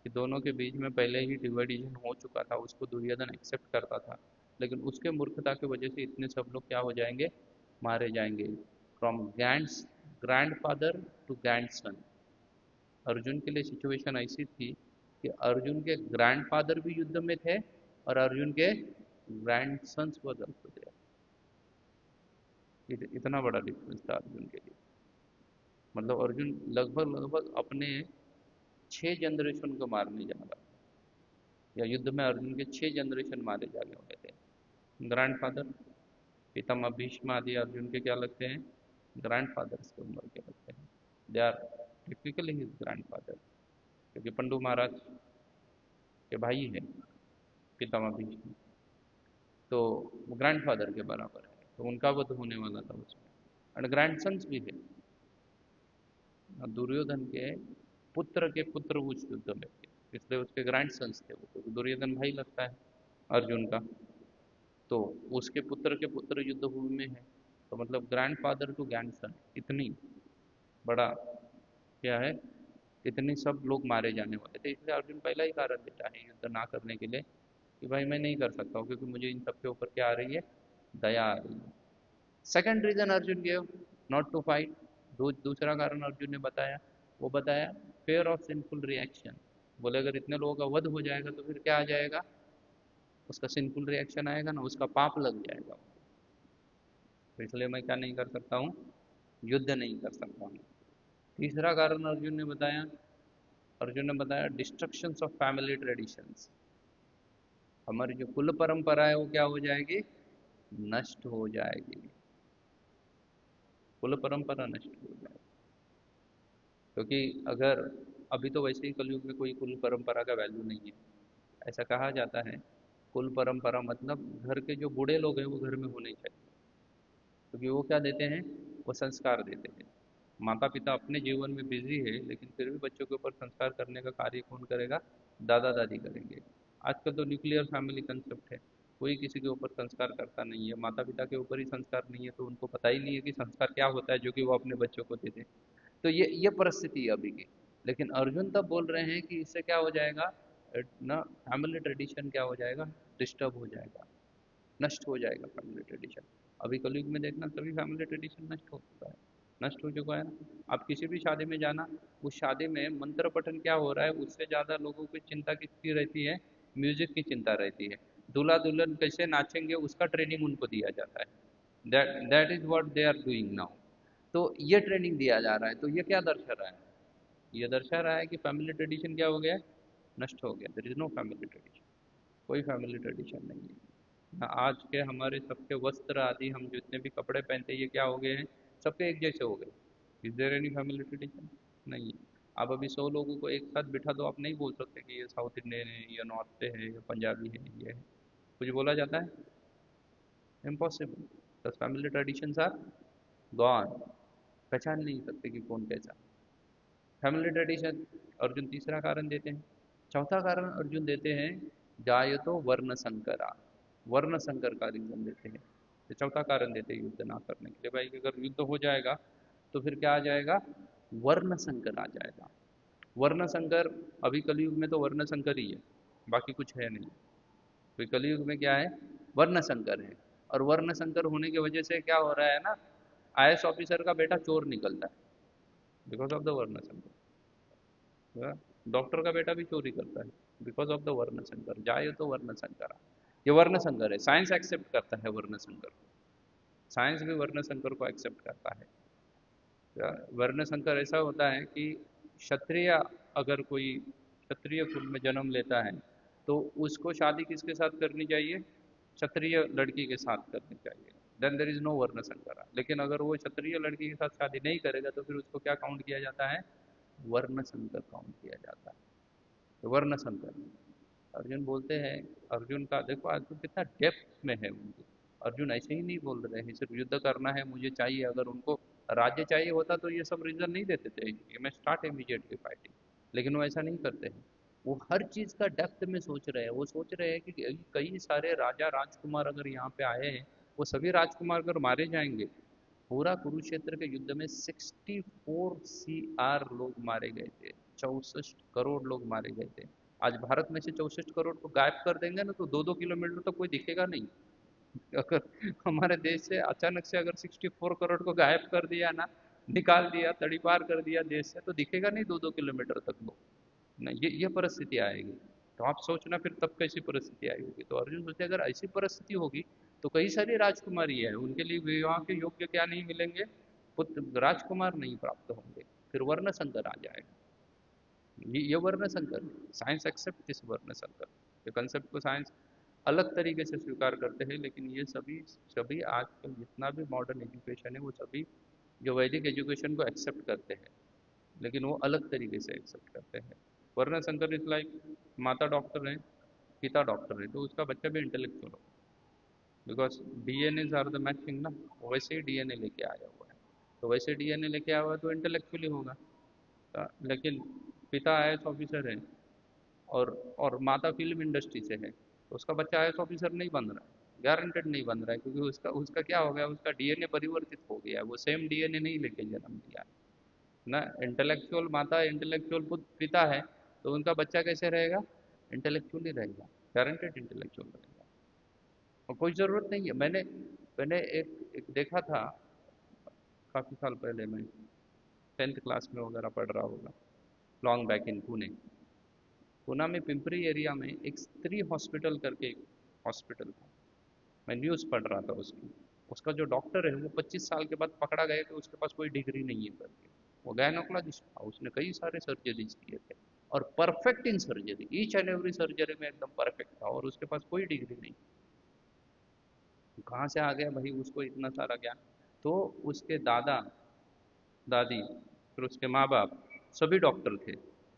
कि दोनों के बीच में पहले ही डिवाइडेशन हो चुका था, उसको दुर्योधन एक्सेप्ट करता था, लेकिन उसके मूर्खता की वजह से इतने सब लोग क्या हो जाएंगे, मारे जाएंगे। From grandfather to grandson, Arjun के लिए सिचुएशन ऐसी थी कि अर्जुन के ग्रैंड फादर भी युद्ध में थे, और अर्जुन के ग्रैंड सन्स वो दर्द थे। इतना बड़ा डिफरेंस था अर्जुन के लिए। मतलब अर्जुन लगभग लगभग अपने 6 जनरेशन को मारने जा रहा था, या युद्ध में अर्जुन के 6 जनरेशन मारे जाने वाले थे। ग्रैंड फादर, पितामह भीष्म आदि अर्जुन के क्या लगते हैं, ग्रैंड फादर्स के उम्र के लगते हैं। They are typically his grandfather, क्योंकि पंडु महाराज के भाई है पितामह भीष्म, तो वो ग्रैंड फादर के बराबर है, तो उनका वध होने वाला था उसमें। और ग्रैंड सन्स भी है, दुर्योधन के पुत्र के पुत्र उस युद्ध में थे, इसलिए उसके ग्रैंड सन्स थे वो, क्योंकि दुर्योधन भाई लगता है अर्जुन का, तो उसके पुत्र के पुत्र युद्ध भूमि में है। तो मतलब grandfather to grandson, इतनी बड़ा क्या है, इतने सब लोग मारे जाने वाले थे। इसलिए अर्जुन पहला ही कारण देता है युद्ध ना करने के लिए, कि भाई मैं नहीं कर सकता हूँ, क्योंकि मुझे इन सब के ऊपर क्या आ रही है, दया आ रही है। Second reason Arjun gave not to fight, दूसरा कारण अर्जुन ने बताया, वो बताया फेयर ऑफ सिंफुल रिएक्शन। बोले अगर इतने लोगों का वध हो जाएगा तो फिर क्या आ जाएगा, उसका सिंफुल रिएक्शन आएगा ना, उसका पाप लग जाएगा। तो इसलिए मैं क्या नहीं कर सकता हूँ, युद्ध नहीं कर सकता हूँ। तीसरा कारण अर्जुन ने बताया डिस्ट्रक्शंस ऑफ फैमिली ट्रेडिशंस, हमारी जो कुल परंपरा है वो क्या हो जाएगी, नष्ट हो जाएगी, कुल परंपरा नष्ट हो जाएगी। क्योंकि अगर अभी तो वैसे ही कलयुग में कोई कुल परंपरा का वैल्यू नहीं है, ऐसा कहा जाता है। कुल परंपरा मतलब घर के जो बूढ़े लोग हैं वो घर में होने चाहिए, क्योंकि वो क्या देते हैं, वो संस्कार देते हैं। माता पिता अपने जीवन में बिजी है, लेकिन फिर भी बच्चों के ऊपर संस्कार करने का कार्य कौन करेगा, दादा दादी करेंगे। आजकल तो न्यूक्लियर फैमिली कंसेप्ट है, कोई किसी के ऊपर संस्कार करता नहीं है, माता पिता के ऊपर ही संस्कार नहीं है, तो उनको पता ही नहीं है कि संस्कार क्या होता है जो कि वो अपने बच्चों को देते। तो ये परिस्थिति है अभी की। लेकिन अर्जुन तब बोल रहे हैं कि इससे क्या हो जाएगा, ना फैमिली ट्रेडिशन क्या हो जाएगा, डिस्टर्ब हो जाएगा, नष्ट हो जाएगा फैमिली ट्रेडिशन। अभी कलयुग में देखना सभी फैमिली ट्रेडिशन नष्ट हो चुका है, नष्ट हो चुका है ना। आप किसी भी शादी में जाना, उस शादी में मंत्र पठन क्या हो रहा है, उससे ज़्यादा लोगों की चिंता किसकी रहती है, म्यूजिक की चिंता रहती है। दूल्हा दुल्हन कैसे नाचेंगे उसका ट्रेनिंग उनको दिया जाता है, that is what they are doing now. तो ये ट्रेनिंग दिया जा रहा है, तो ये क्या दर्शा रहा है, ये दर्शा रहा है कि फैमिली ट्रेडिशन क्या हो गया है, नष्ट हो गया। There is no family tradition, कोई फैमिली ट्रेडिशन नहीं है। हाँ, आज के हमारे सबके वस्त्र आदि, हम जितने भी कपड़े पहनते हैं, ये क्या हो गए हैं, सबके एक जैसे हो गए। Is there any family tradition? नहीं है। आप अभी 100 लोगों को एक साथ बिठा दो, आप नहीं बोल सकते कि ये साउथ इंडियन है, या नॉर्थ से है, या पंजाबी है, ये है। कुछ बोला जाता है? Impossible. The family traditions are gone. पहचान नहीं सकते कि कौन कैसा। फैमिली ट्रेडिशन अर्जुन तीसरा कारण देते हैं। चौथा कारण अर्जुन देते हैं, जायतो वर्ण संकरा। वर्ण संकर का रीजन देते हैं। ये चौथा कारण देते हैं युद्ध ना करने के लिए। भाई अगर युद्ध हो जाएगा तो फिर क्या आ जाएगा, वर्ण संकर आ जाएगा। वर्ण संकर, अभी कलयुग में तो वर्ण संकर ही है, बाकी कुछ है नहीं। तो कलयुग में क्या है, वर्ण संकर है। और वर्ण संकर होने की वजह से क्या हो रहा है ना, आईएएस ऑफिसर का बेटा चोर निकलता है, बिकॉज ऑफ द वर्ण संकर। डॉक्टर का बेटा भी चोरी करता है, बिकॉज ऑफ द वर्ण संकर। जाए तो वर्ण संकर, ये वर्ण संकर है। साइंस एक्सेप्ट करता है वर्ण संकर को, साइंस भी वर्ण संकर को एक्सेप्ट करता है। वर्ण संकर ऐसा होता है कि क्षत्रिय, अगर कोई क्षत्रिय कुल में जन्म लेता है तो उसको शादी किसके साथ करनी चाहिए, क्षत्रिय लड़की के साथ करनी चाहिए। देन देर इज नो वर्ण संकर। लेकिन अगर वो क्षत्रिय लड़की के साथ शादी नहीं करेगा तो फिर उसको क्या काउंट किया जाता है, वर्ण संकर काउंट किया जाता है। तो वर्ण संकर अर्जुन बोलते हैं। अर्जुन का देखो, अर्जुन कितना डेप्थ में है उनकी। अर्जुन ऐसे ही नहीं बोल रहे हैं सिर्फ युद्ध करना है मुझे चाहिए। अगर उनको राज्य चाहिए होता तो ये सब रीजन नहीं देते थे, ये मैं स्टार्ट इमीडिएटली फाइटिंग। लेकिन वो ऐसा नहीं करते हैं। वो हर चीज का डेप्थ में सोच रहे हैं। वो सोच रहे हैं कि कई सारे राजा राजकुमार अगर यहाँ पे आए हैं, वो सभी राजकुमार अगर मारे जाएंगे। पूरा कुरुक्षेत्र के युद्ध में 64 CR लोग मारे गए थे, 64 करोड़ लोग मारे गए थे। आज भारत में से 64 करोड़ को गायब कर देंगे ना तो 2-2 किलोमीटर तक कोई दिखेगा नहीं। अगर हमारे देश से अचानक से अगर 64 करोड़ को गायब कर दिया ना, निकाल दिया, तड़ीपार कर दिया देश से, तो दिखेगा नहीं 2-2 किलोमीटर तक लोग। ना ये परिस्थिति आएगी। तो आप सोचना फिर तब कैसी परिस्थिति आई होगी। तो अर्जुन सोचते अगर ऐसी परिस्थिति होगी तो कई सारी राजकुमारी है, उनके लिए विवाह के योग्य क्या नहीं मिलेंगे, पुत्र राजकुमार नहीं प्राप्त होंगे। फिर वर्ण संकर आ जाएगा। ये वर्ण संकर है। साइंस एक्सेप्ट दिस वर्ण संकर। ये कंसेप्ट को साइंस अलग तरीके से स्वीकार करते हैं, लेकिन ये सभी सभी आजकल जितना भी मॉडर्न एजुकेशन है वो सभी जो वैदिक एजुकेशन को एक्सेप्ट करते हैं, लेकिन वो अलग तरीके से एक्सेप्ट करते हैं। वर्ण संकर इज लाइक, माता डॉक्टर है, पिता डॉक्टर है, तो उसका बच्चा भी इंटेलेक्चुअल हो, because DNA are the matching ना। वैसे ही डीएनए लेके आया हुआ है, तो वैसे डीएनए लेके आया हुआ है तो इंटेलेक्चुअली होगा। लेकिन पिता आईएएस ऑफिसर है और माता फिल्म इंडस्ट्री से है, तो उसका बच्चा आईएएस ऑफिसर नहीं बन रहा है, गारंटेड नहीं बन रहा है, क्योंकि उसका उसका क्या हो गया, उसका डीएनए परिवर्तित हो गया है। वो सेम डीएनए नहीं लेके जन्म लिया है ना। इंटेलेक्चुअल माता, इंटेलेक्चुअल पिता है, तो उनका बच्चा कैसे रहेगा, इंटेलेक्चुअली रहेगा, गारंटेड इंटेलेक्चुअल रहेगा। और कोई ज़रूरत नहीं है। मैंने मैंने एक देखा था काफ़ी साल पहले, मैं 10th क्लास में वगैरह पढ़ रहा होगा, long back in Pune. Poona में पिंपरी एरिया में एक स्त्री हॉस्पिटल करके एक हॉस्पिटल था। मैं न्यूज़ पढ़ रहा था उसकी। उसका जो डॉक्टर है वो 25 साल के बाद पकड़ा गया कि उसके पास कोई डिग्री नहीं है करके। वो गायनोकोलॉजिस्ट था, उसने कई सारे सर्जरीज किए थे और perfect in surgery, each and every surgery में एकदम परफेक्ट था, और उसके पास कोई डिग्री नहीं। कहाँ से आ गया भाई उसको इतना सारा ज्ञान? तो उसके दादा दादी, फिर उसके माँ बाप, सभी डॉक्टर थे।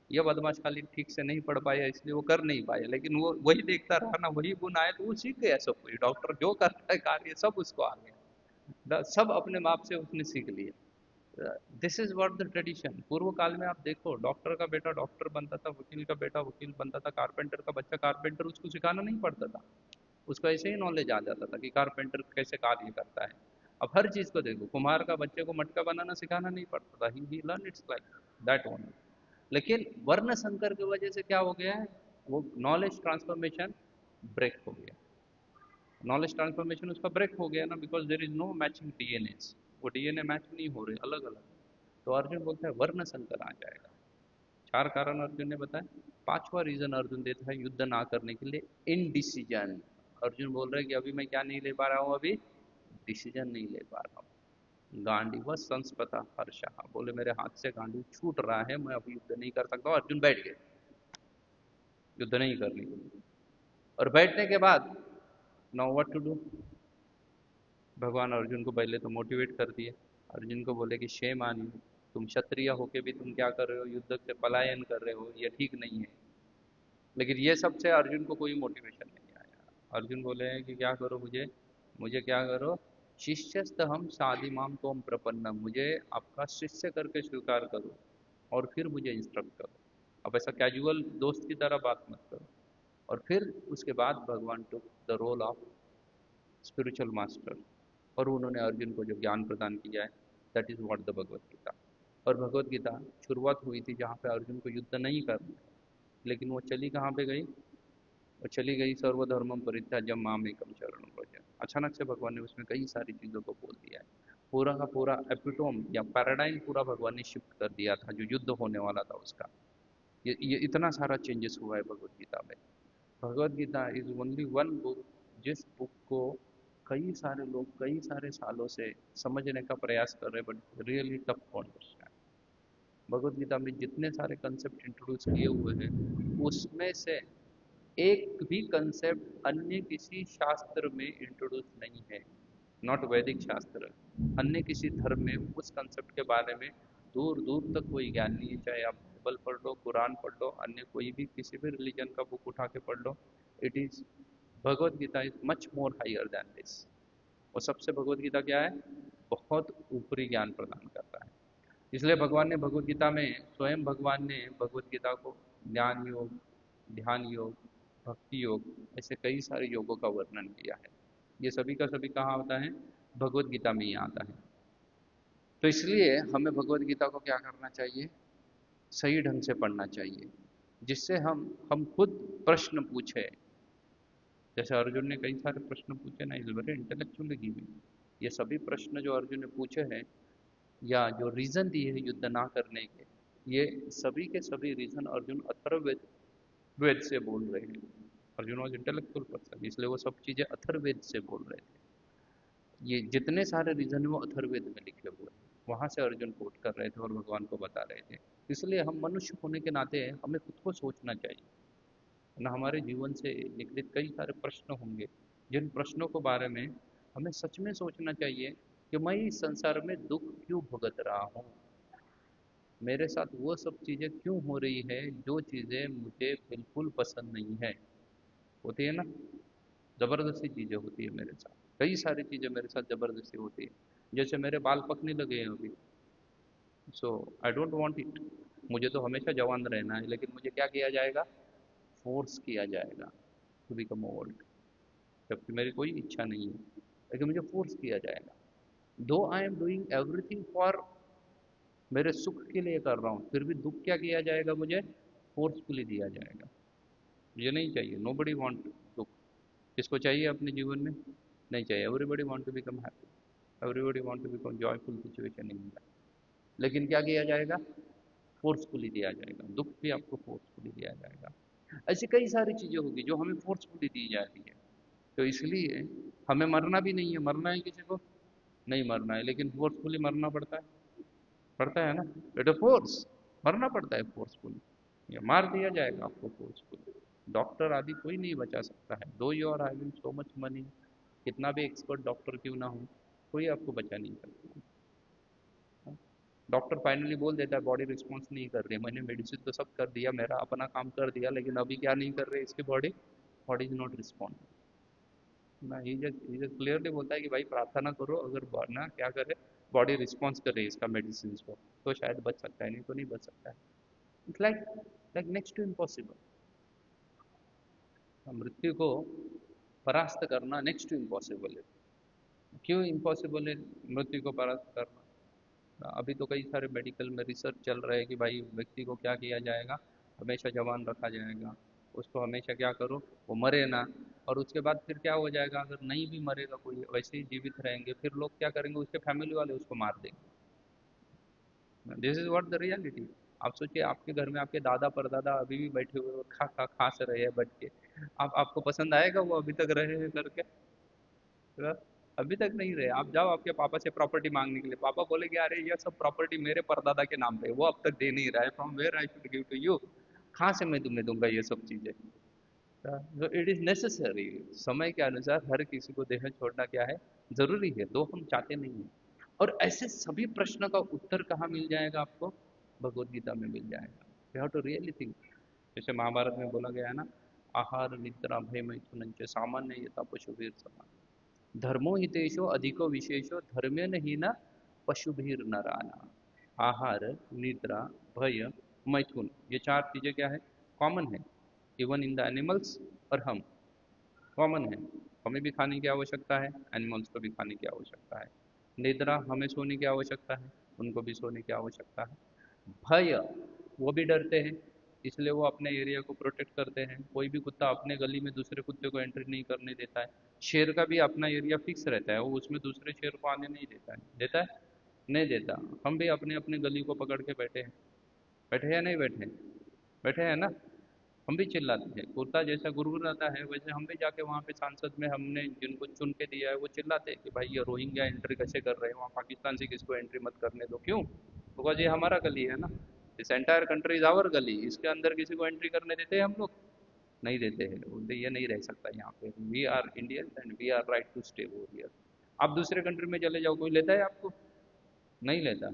ये बदमाश खाली ठीक से नहीं पढ़ पाया इसलिए वो कर नहीं पाया, लेकिन वो वही देखता रहा ना, वही गुण आया तो वो सीख गया सब कुछ। डॉक्टर जो करता है कार्य सब उसको आ गया, सब अपने बाप से उसने सीख लिया। This is what the tradition. पूर्व काल में आप देखो, डॉक्टर का बेटा डॉक्टर बनता था, वकील का बेटा वकील बनता था, कारपेंटर का बच्चा कारपेंटर, उसको सिखाना नहीं पड़ता था। उसको ऐसे ही नॉलेज आ जाता था कि कारपेंटर कैसे कार्य करता है। अब हर चीज़ को देखो, कुम्हार का बच्चे को मटका बनाना सिखाना नहीं पड़ता था, he learn it's like that only. लेकिन वर्ण संकर की वजह से क्या हो गया है, वो नॉलेज ट्रांसफॉर्मेशन ब्रेक हो गया। नॉलेज ट्रांसफॉर्मेशन उसका ब्रेक हो गया ना, because there is no matching DNA. वो डीएनए मैच नहीं हो रहे, अलग अलग। तो अर्जुन बोलता है वर्ण संकर आ जाएगा। 4 कारण अर्जुन ने बताया। 5वां रीजन अर्जुन देता है युद्ध ना करने के लिए, इनडिसीजन। अर्जुन बोल रहे हैं कि अभी मैं क्या नहीं ले पा रहा हूँ, अभी डिसीजन नहीं ले पा रहा हूँ। गांडीव संस्पता हर्षः, बोले मेरे हाथ से गांडीव छूट रहा है, मैं अभी युद्ध नहीं कर सकता हूं। अर्जुन बैठ गए, युद्ध नहीं करनी। और बैठने के बाद नाउ व्हाट टू डू, भगवान अर्जुन को पहले तो मोटिवेट कर दिए। अर्जुन को बोले कि शेम ऑन यू, तुम क्षत्रिय होके भी तुम क्या कर रहे हो, युद्ध से पलायन कर रहे हो, ये ठीक नहीं है। लेकिन ये सबसे अर्जुन को कोई मोटिवेशन नहीं आया। अर्जुन बोले हैं कि क्या करो, मुझे मुझे क्या करो, शिष्यस्त हम साधिमाम तोम प्रपन्नम, मुझे आपका शिष्य करके स्वीकार करो और फिर मुझे इंस्ट्रक्ट करो। अब ऐसा कैजुअल दोस्त की तरह बात मत करो। और फिर उसके बाद भगवान took the role of spiritual master, और उन्होंने अर्जुन को जो ज्ञान प्रदान किया है, that is what the Bhagavad Gita. और भगवत गीता शुरुआत हुई थी जहाँ पे अर्जुन को युद्ध नहीं करना, लेकिन वो चली कहाँ पे गई, वो चली गई सर्वधर्मम परित्याज्यम माम एकम शरणम व्रज। अचानक से भगवान ने उसमें कई सारी चीज़ों को बोल दिया है। पूरा का पूरा एपिटोम या पैराडाइम पूरा भगवान ने शिफ्ट कर दिया था, जो युद्ध होने वाला था उसका। ये इतना सारा चेंजेस हुआ है भगवत गीता में। Bhagavad Gita is only one book जिस बुक को कई सारे लोग कई सारे सालों से समझने का प्रयास कर रहे हैं, but really tough to understand. Bhagavad Gita में जितने सारे कंसेप्ट इंट्रोड्यूस किए हुए हैं, उसमें से एक भी कंसेप्ट अन्य किसी शास्त्र में इंट्रोड्यूस नहीं है, नॉट वैदिक शास्त्र। अन्य किसी धर्म में उस कंसेप्ट के बारे में दूर दूर तक कोई ज्ञान नहीं है। चाहे आप बाइबल पढ़ लो, कुरान पढ़ लो, अन्य कोई भी किसी भी रिलीजन का बुक उठा के पढ़ लो, it is Bhagavad Gita is much more higher than this. और सबसे भगवत गीता क्या है, बहुत ऊपरी ज्ञान प्रदान करता है। इसलिए भगवान ने भगवत गीता में, स्वयं भगवान ने भगवत गीता को ज्ञान योग, ध्यान योग, भक्ति योग, ऐसे कई सारे योगों का वर्णन किया है। ये सभी का सभी कहाँ होता है, भगवत गीता में ही आता है। तो इसलिए हमें भगवत गीता को क्या करना चाहिए, सही ढंग से पढ़ना चाहिए, जिससे हम खुद प्रश्न पूछे। जैसे अर्जुन ने कई सारे प्रश्न पूछे ना, इज वेरी इंटेलेक्चुअली गिविंग। ये सभी प्रश्न जो अर्जुन ने पूछे हैं, या जो रीजन दिए हैं युद्ध ना करने के, ये सभी के सभी रीजन अर्जुन अथर्ववेद वेद से बोल रहे हैं। अर्जुन वॉज इंटेलेक्चुअल पर्सन, इसलिए वो सब चीजें अथर्ववेद से बोल रहे थे। ये जितने सारे रीजन है वो अथर्ववेद में लिखे हुए हैं, वहां से अर्जुन कोट कर रहे थे और भगवान को बता रहे थे। इसलिए हम मनुष्य होने के नाते हमें खुद को सोचना चाहिए ना, हमारे जीवन से निकलित कई सारे प्रश्न होंगे, जिन प्रश्नों के बारे में हमें सच में सोचना चाहिए कि मैं इस संसार में दुख क्यों भुगत रहा हूँ, मेरे साथ वो सब चीज़ें क्यों हो रही है जो चीज़ें मुझे बिल्कुल पसंद नहीं है। होती है ना, ज़बरदस्ती चीज़ें होती है मेरे साथ, कई सारी चीज़ें मेरे साथ ज़बरदस्ती होती है। जैसे मेरे बाल पकने लगे हैं अभी, सो आई डोंट वांट इट। मुझे तो हमेशा जवान रहना है, लेकिन मुझे क्या किया जाएगा, फोर्स किया जाएगा टू बिकम ओल्ड, जबकि मेरी कोई इच्छा नहीं है, लेकिन मुझे फोर्स किया जाएगा। दो I am doing everything for, मेरे सुख के लिए कर रहा हूँ, फिर भी दुख क्या किया जाएगा, मुझे फोर्सफुली दिया जाएगा। मुझे नहीं चाहिए, नो बडी वॉन्ट दुख। किसको चाहिए अपने जीवन में, नहीं चाहिए। Everybody want to become happy, everybody want to become joyful situation in life. लेकिन क्या किया जाएगा, फोर्सफुली दिया जाएगा, दुख भी आपको फोर्सफुली दिया जाएगा। ऐसी कई सारी चीज़ें होगी जो हमें फोर्सफुली दी जाती है। तो इसलिए हमें मरना भी नहीं है, मरना है किसी को नहीं मरना है, लेकिन फोर्सफुली मरना पड़ता है, पड़ता है ना, इट फोर्स, मरना पड़ता है फोर्सफुली, या मार दिया जाएगा आपको फोर्सफुली। डॉक्टर आदि कोई नहीं बचा सकता है, though you are having so much money, कितना भी एक्सपर्ट डॉक्टर क्यों ना हो, कोई आपको बचा नहीं सकता। डॉक्टर फाइनली बोल देता है बॉडी रिस्पॉन्स नहीं कर रही है, मैंने मेडिसिन तो सब कर दिया, मेरा अपना काम कर दिया, लेकिन अभी क्या नहीं कर रही इसकी body, body is not respond ना। ये क्लियरली बोलता है कि भाई प्रार्थना करो, अगर ना क्या करे, बॉडी रिस्पॉन्स करे इसका मेडिसिन को, तो शायद बच सकता है, नहीं तो नहीं बच सकता है। It's like next to impossible. मृत्यु को परास्त करना नेक्स्ट टू इम्पॉसिबल है। क्यों इम्पॉसिबल है मृत्यु को परास्त करना? अभी तो कई सारे मेडिकल में रिसर्च चल रहा है कि भाई व्यक्ति को क्या किया जाएगा, हमेशा जवान रखा जाएगा, उसको हमेशा क्या करो, वो मरे ना। और उसके बाद फिर क्या हो जाएगा, अगर नहीं भी मरेगा कोई, वैसे ही जीवित रहेंगे, फिर लोग क्या करेंगे, उसके फैमिली वाले उसको मार देंगे। This is what the reality. आप सोचिए, आपके घर में आपके दादा परदादा अभी भी बैठे हुए और खा खा से रहे हैं बैठ के, आप आपको पसंद आएगा वो अभी तक रहे हैं करके? हाँ? अभी तक नहीं रहे। आप जाओ आपके पापा से प्रॉपर्टी मांगने के लिए, पापा बोलेंगे अरे ये सब प्रॉपर्टी मेरे परदादा के नाम पे है, वो अब तक दे नहीं रहा है, from where I should give to you, कहाँ से मैं तुम्हें दूंगा ये सब चीजें। तो इट इज नेसेसरी, समय के अनुसार हर किसी को देह छोड़ना क्या है, जरूरी है, तो हम चाहते नहीं है। और ऐसे सभी प्रश्न का उत्तर कहाँ मिल जाएगा आपको, भगवत गीता में मिल जाएगा। You have to really think. जैसे महाभारत में बोला गया है ना, आहार निद्रा भय मैथुन सामान्य यथा पशुभीर समान, धर्मो हितेशो अधिको विशेषो धर्मेण ही न पशुभीर नराना। आहार, निद्रा, भय, मैथुन, ये चार चीजें क्या है, कॉमन है, इवन इन द एनिमल्स। और हम कॉमन है, हमें भी खाने की आवश्यकता है, एनिमल्स को भी खाने की आवश्यकता है। निद्रा, हमें सोने की आवश्यकता है, उनको भी सोने की आवश्यकता है। भय, वो भी डरते हैं, इसलिए वो अपने एरिया को प्रोटेक्ट करते हैं। कोई भी कुत्ता अपने गली में दूसरे कुत्ते को एंट्री नहीं करने देता है। शेर का भी अपना एरिया फिक्स रहता है, वो उसमें दूसरे शेर को आने नहीं देता है, देता है, नहीं देता। हम भी अपने अपने गली को पकड़ के बैठे हैं, बैठे हैं नहीं बैठे, बैठे हैं ना। हम भी चिल्लाते हैं, कुत्ता जैसा गुरगुराता है वैसे हम भी जाके वहाँ पे सांसद में हमने जिनको चुन के दिया है वो चिल्लाते हैं कि भाई ये रोहिंग्या एंट्री कैसे कर रहे हैं, वहाँ पाकिस्तान से किसको एंट्री मत करने दो। क्यों? बिकॉज ये हमारा गली है ना, this entire country is our गली, इसके अंदर किसी को एंट्री करने देते हैं हम लोग? नहीं देते हैं, बोलते ये नहीं रह सकता यहाँ पे, we are Indian and we are right to stay over here. आप दूसरे कंट्री में चले जाओ, कोई लेता है आपको? नहीं लेता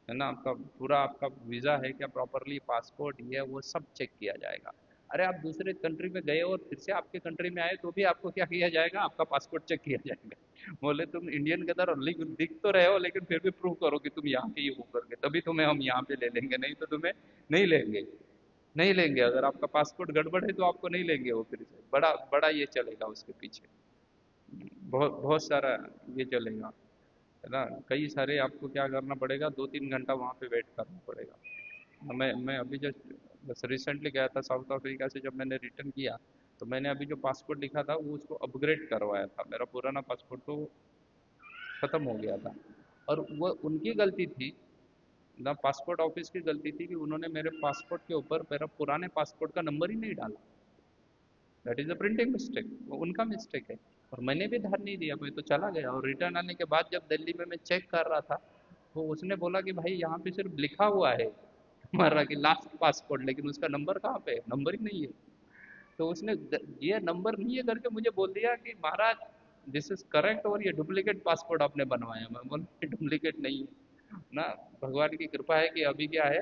है ना। आपका पूरा आपका वीज़ा है क्या प्रॉपरली, पासपोर्ट ये वो सब चेक किया जाएगा। अरे आप दूसरे कंट्री में गए और फिर से आपके कंट्री में आए तो भी आपको क्या किया जाएगा, आपका पासपोर्ट चेक किया जाएगा। बोले तुम इंडियन के तरह दिख तो रहे हो लेकिन फिर भी प्रूव करो कि तुम यहाँ के ही हो करके, तभी तुम्हें हम यहाँ पे ले लेंगे, नहीं तो तुम्हें नहीं लेंगे। नहीं लेंगे, अगर आपका पासपोर्ट गड़बड़ है तो आपको नहीं लेंगे वो फिर से, बड़ा बड़ा ये चलेगा उसके पीछे, बहुत बहुत सारा ये चलेगा, है ना। कई सारे आपको क्या करना पड़ेगा, 2-3 घंटा वहाँ पे वेट करना पड़ेगा। मैं अभी जस्ट बस रिसेंटली गया था साउथ अफ्रीका से, जब मैंने रिटर्न किया तो मैंने अभी जो पासपोर्ट लिखा था वो उसको अपग्रेड करवाया था, मेरा पुराना पासपोर्ट तो ख़त्म हो गया था। और वो उनकी गलती थी ना, पासपोर्ट ऑफिस की गलती थी कि उन्होंने मेरे पासपोर्ट के ऊपर मेरा पुराने पासपोर्ट का नंबर ही नहीं डाला। That is a printing mistake, वो उनका मिस्टेक है। और मैंने भी ध्यान नहीं दिया, मैं तो चला गया। और रिटर्न आने के बाद जब दिल्ली में मैं चेक कर रहा था तो उसने बोला कि भाई यहाँ पे सिर्फ लिखा हुआ है हमारा कि लास्ट पासपोर्ट, लेकिन उसका नंबर कहाँ पे है, नंबर ही नहीं है। तो उसने ये नंबर नहीं है करके मुझे बोल दिया कि महाराज दिस इज करेक्ट और ये डुप्लीकेट पासपोर्ट आपने बनवाया। मैं बोला डुप्लीकेट नहीं है ना, भगवान की कृपा है कि अभी क्या है,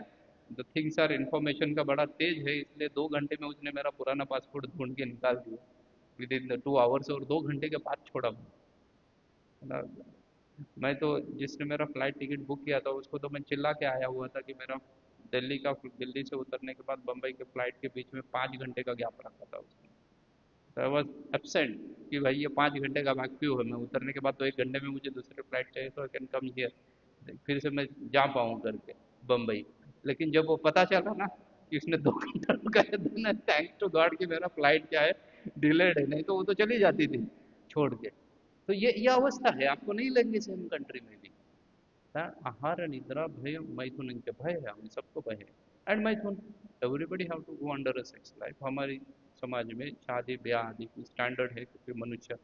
द थिंग्स आर इन्फॉर्मेशन का बड़ा तेज है, इसलिए 2 घंटे में उसने मेरा पुराना पासपोर्ट ढूंढ के निकाल दिया विद इन 2 आवर्स, और 2 घंटे के बाद छोड़ा है ना। मैं तो जिसने मेरा फ्लाइट टिकट बुक किया था उसको तो मैं चिल्ला के आया हुआ था कि मेरा दिल्ली से उतरने के बाद बम्बई के फ्लाइट के बीच में 5 घंटे का गैप रखा था उसने। तो आई वॉज एबसेंट कि भाई ये 5 घंटे का भाग क्यों है, मैं उतरने के बाद तो 1 घंटे में मुझे दूसरे फ्लाइट चाहिए तो आई कैन कम हियर, फिर से मैं जा पाऊँ करके बम्बई। लेकिन जब वो पता चला ना कि उसने 2 घंटा रुकाया, देना थैंक्स टू गॉड कि मेरा फ्लाइट क्या है, डिलेड है, नहीं तो वो तो चली जाती थी छोड़ के। तो ये अवस्था है, आपको नहीं लेंगे सेम कंट्री में भी। हाँ, आहार निद्रा भय मैथुन, इनके भय है, हम सबको भय है। एंड मैथुन, everybody have to go under a sex life. हमारी समाज में शादी ब्याह आदि की स्टैंडर्ड है क्योंकि मनुष्य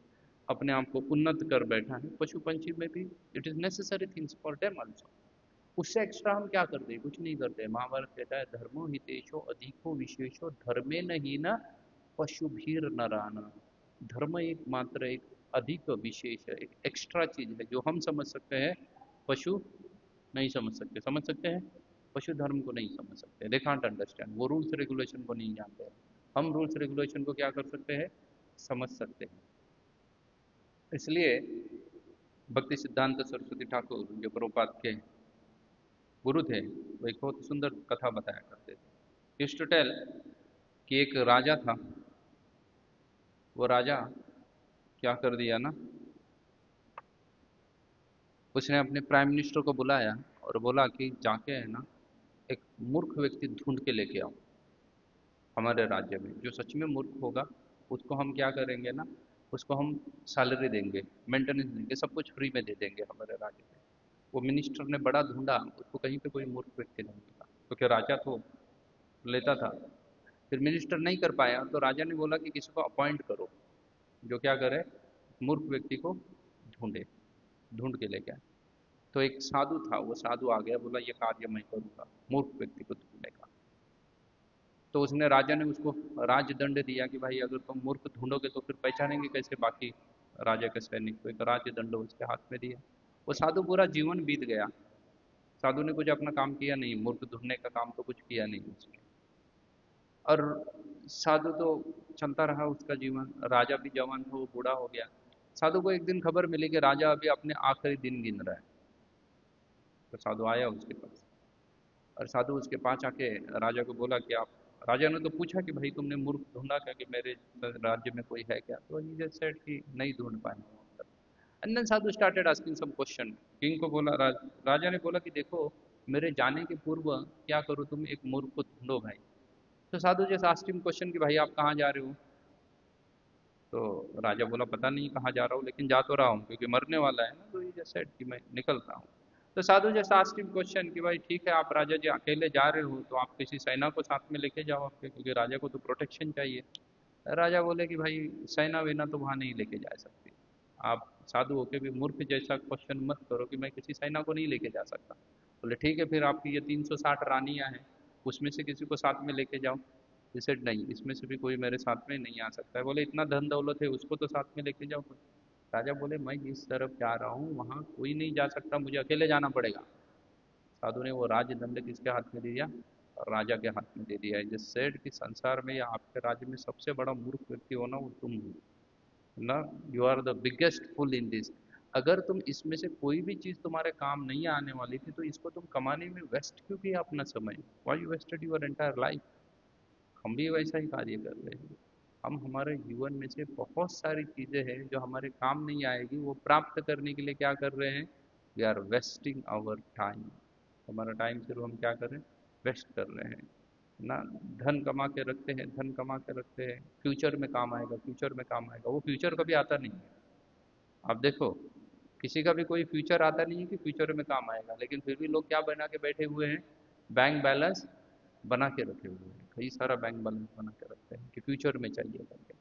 अपने आप को उन्नत कर बैठा है। पशु पंछी में भी it is necessary things for them also. उससे एक्स्ट्रा हम क्या करते हैं, कुछ नहीं करते। महाभारत कहता है धर्मो हितेशो अधिको विशेषो धर्मे नहीं न पशुभीर नराना। धर्म एक मात्र एक अधिक विशेष है, एक एक्स्ट्रा चीज है जो हम समझ सकते हैं, पशु नहीं समझ सकते। समझ सकते हैं, पशु धर्म को नहीं समझ सकते, दे कांट अंडरस्टैंड, वो रूल्स रेगुलेशन को नहीं जानते हैं। हम रूल्स रेगुलेशन को क्या कर सकते हैं, समझ सकते हैं। इसलिए भक्ति सिद्धांत सरस्वती ठाकुर जो प्रभुपाद के गुरु थे, वो एक बहुत सुंदर कथा बताया करते थे। यूज्ड टू टेल कि एक राजा था, वो राजा क्या कर दिया ना, उसने अपने प्राइम मिनिस्टर को बुलाया और बोला कि जाके है ना एक मूर्ख व्यक्ति ढूंढ के लेके आओ हमारे राज्य में, जो सच में मूर्ख होगा उसको हम क्या करेंगे ना, उसको हम सैलरी देंगे, मेंटेनेंस देंगे, सब कुछ फ्री में दे देंगे हमारे राज्य में। वो मिनिस्टर ने बड़ा ढूंढा, उसको कहीं पे कोई मूर्ख व्यक्ति नहीं मिला, क्योंकि राजा तो लेता था। फिर मिनिस्टर नहीं कर पाया तो राजा ने बोला कि किसी को अपॉइंट करो जो क्या करे, मूर्ख व्यक्ति को ढूंढे, ढूंढ के लेके आए। तो एक साधु था, वो साधु आ गया, बोला ये कार्य मैं करूंगा मूर्ख व्यक्ति को ढूंढने का। तो उसने, राजा ने उसको राजदंड दिया कि भाई अगर तुम मूर्ख ढूंढोगे तो फिर पहचानेंगे कैसे बाकी राजा के सैनिक। तो एक राजदंड उसके हाथ में दिया। वो साधु पूरा जीवन बीत गया, साधु ने कुछ अपना काम किया नहीं, मूर्ख ढूंढने का काम तो कुछ किया नहीं उसने। और साधु तो चलता रहा उसका जीवन। राजा भी जवान था, वो बूढ़ा हो गया। साधु को एक दिन खबर मिली कि राजा अभी अपने आखिरी दिन गिन रहा है। तो साधु आया उसके पास, और साधु उसके पास आके राजा को बोला कि आप, राजा ने तो पूछा कि भाई तुमने मूर्ख ढूंढा क्या, कि मेरे राज्य में कोई है क्या? तो ही जस्ट सेड कि नहीं ढूंढ पाए। And then sadhu started asking some question. King को बोला, राजा ने बोला कि देखो, मेरे जाने के पूर्व क्या करो, तुम एक मूर्ख को ढूंढो भाई। तो साधु जैसे आस्किंग क्वेश्चन कि भाई आप कहाँ जा रहे हो? तो राजा बोला पता नहीं कहाँ जा रहा हूँ, लेकिन जा तो रहा हूँ क्योंकि मरने वाला है ना। तो ये जैसे सेड कि मैं निकल रहा हूँ। तो साधु जैसा आस्किंग क्वेश्चन कि भाई ठीक है, आप राजा जी अकेले जा रहे हो तो आप किसी सेना को साथ में लेके जाओ आपके, क्योंकि राजा को तो प्रोटेक्शन चाहिए। राजा बोले कि भाई सेना वेना तो वहाँ नहीं लेके जा सकते। आप साधु होके भी मूर्ख जैसा क्वेश्चन मत करो कि मैं किसी सेना को नहीं लेके जा सकता। बोले ठीक है, फिर आपकी ये 360 रानियां हैं, उसमें से किसी को साथ में लेके जाओ। जैसे नहीं, इसमें से भी कोई मेरे साथ में नहीं आ सकता है। बोले इतना धन दौलत है, उसको तो साथ में लेके जाओ। राजा बोले मैं जिस तरफ जा रहा हूँ वहाँ कोई नहीं जा सकता, मुझे अकेले जाना पड़ेगा। साधु ने वो राजदंड किसके हाथ में दे दिया? राजा के हाथ में दे दिया। जिस सेठ कि संसार में या आपके राज्य में सबसे बड़ा मूर्ख व्यक्ति हो ना, वो तुम हो ना। You are the biggest fool in this. अगर तुम इसमें से कोई भी चीज तुम्हारे काम नहीं आने वाली थी, तो इसको तुम कमाने में वेस्ट क्यों किया अपना समय? Why you wasted your entire life? हम भी वैसा ही कार्य कर रहे हैं। हम हमारे जीवन में से बहुत सारी चीजें हैं जो हमारे काम नहीं आएगी, वो प्राप्त करने के लिए क्या कर रहे हैं? We are wasting our time. हमारा टाइम सिर्फ हम क्या कर रहे हैं? वेस्ट कर रहे हैं ना। धन कमा के रखते हैं, धन कमा के रखते हैं, फ्यूचर में काम आएगा, फ्यूचर में काम आएगा, वो फ्यूचर कभी आता नहीं है। आप देखो, किसी का भी कोई फ्यूचर आता नहीं है कि फ्यूचर में काम आएगा, लेकिन फिर भी लोग क्या बना के बैठे हुए हैं? बैंक बैलेंस बना के रखे हुए हैं, कई सारा बैंक बैलेंस बना के रखते हैं कि फ्यूचर में चाहिए करके।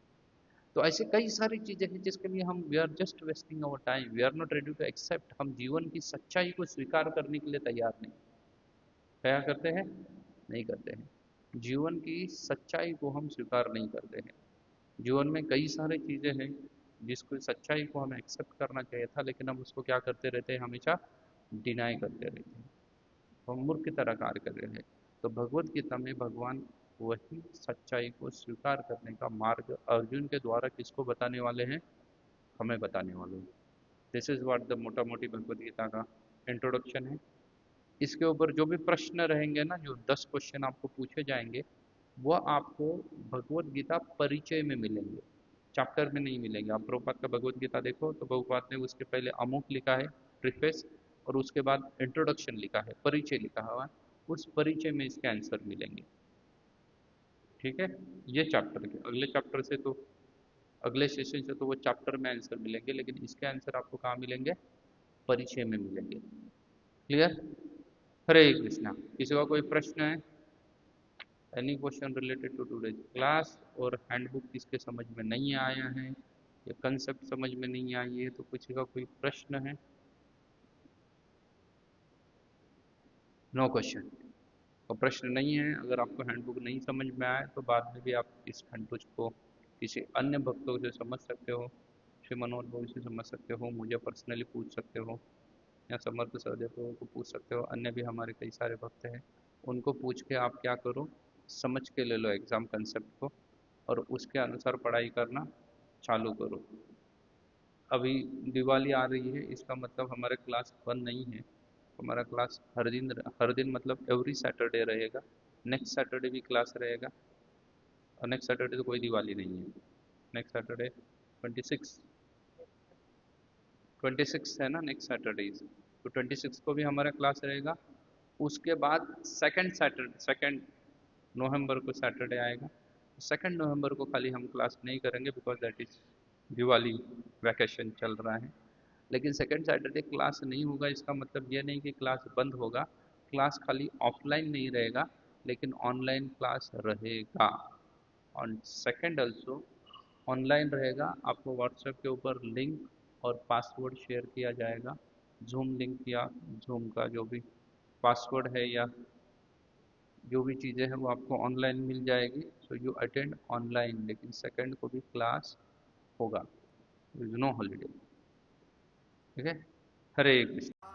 तो ऐसे कई सारी चीजें हैं जिसके लिए हम, we are just wasting our time, we are not ready to accept. हम जीवन की सच्चाई को स्वीकार करने के लिए तैयार नहीं। क्या करते हैं? नहीं करते हैं। जीवन की सच्चाई को हम स्वीकार नहीं करते हैं। जीवन में कई सारी चीजें हैं जिसको, सच्चाई को हमें एक्सेप्ट करना चाहिए था, लेकिन हम उसको क्या करते रहते हैं? हमेशा डिनाई करते रहते हैं। हम मूर्ख की तरह कार्य कर रहे हैं। तो भगवत गीता में भगवान वही सच्चाई को स्वीकार करने का मार्ग अर्जुन के द्वारा किसको बताने वाले हैं? हमें बताने वाले हैं। दिस इज व्हाट द मोटा मोटी भगवत गीता का इंट्रोडक्शन है। इसके ऊपर जो भी प्रश्न रहेंगे ना, जो 10 क्वेश्चन आपको पूछे जाएंगे, वह आपको भगवत गीता परिचय में मिलेंगे, चैप्टर में नहीं मिलेंगे। आप प्रभुपाद का भगवत गीता देखो तो प्रभुपाद ने उसके पहले अमुक लिखा है, प्रीफेस, और उसके बाद इंट्रोडक्शन लिखा है, परिचय लिखा हुआ है। उस परिचय में इसके आंसर मिलेंगे। ठीक है, ये चैप्टर के अगले चैप्टर से तो, अगले सेशन से तो वो चैप्टर में आंसर मिलेंगे, लेकिन इसके आंसर आपको कहाँ मिलेंगे? परिचय में मिलेंगे। क्लियर? हरे कृष्णा। किसी का कोई प्रश्न है? Any question related to today's class? और हैंडबुक किसके समझ में नहीं आया है या कंसेप्ट समझ में नहीं आई है, तो किसी का कोई प्रश्न है? No question. और प्रश्न नहीं है, अगर आपको हैंडबुक नहीं समझ में आए तो बाद में भी आप इस हैंडबुक को किसी अन्य भक्तों से समझ सकते हो, श्री मनोहर भाई से समझ सकते हो, मुझे पर्सनली पूछ सकते हो, या समर्थ सहदेव को पूछ सकते हो। अन्य भी हमारे कई सारे भक्त हैं, उनको पूछ के आप क्या करो? समझ के ले लो एग्ज़ाम कंसेप्ट को, और उसके अनुसार पढ़ाई करना चालू करो। अभी दिवाली आ रही है, इसका मतलब हमारे क्लास बंद नहीं है। हमारा क्लास हर दिन मतलब एवरी सैटरडे रहेगा। नेक्स्ट सैटरडे भी क्लास रहेगा, और नेक्स्ट सैटरडे तो कोई दिवाली नहीं है। नेक्स्ट सैटरडे 26, 26 है ना नेक्स्ट सैटरडे। तो 26 को भी हमारा क्लास रहेगा। उसके बाद सेकेंड नवंबर को सैटरडे आएगा। 2 नवंबर को खाली हम क्लास नहीं करेंगे, because that is Diwali vacation चल रहा है। लेकिन सेकेंड सैटरडे क्लास नहीं होगा, इसका मतलब ये नहीं कि क्लास बंद होगा। क्लास खाली ऑफलाइन नहीं रहेगा, लेकिन ऑनलाइन क्लास रहेगा। ऑन सेकेंड ऑल्सो ऑनलाइन रहेगा। आपको व्हाट्सएप के ऊपर लिंक और पासवर्ड शेयर किया जाएगा। जूम लिंक या जूम का जो भी पासवर्ड है या जो भी चीज़ें हैं वो आपको ऑनलाइन मिल जाएगी। सो यू अटेंड ऑनलाइन, लेकिन सेकंड को भी क्लास होगा, नो हॉलीडे। ठीक है। हरे कृष्ण।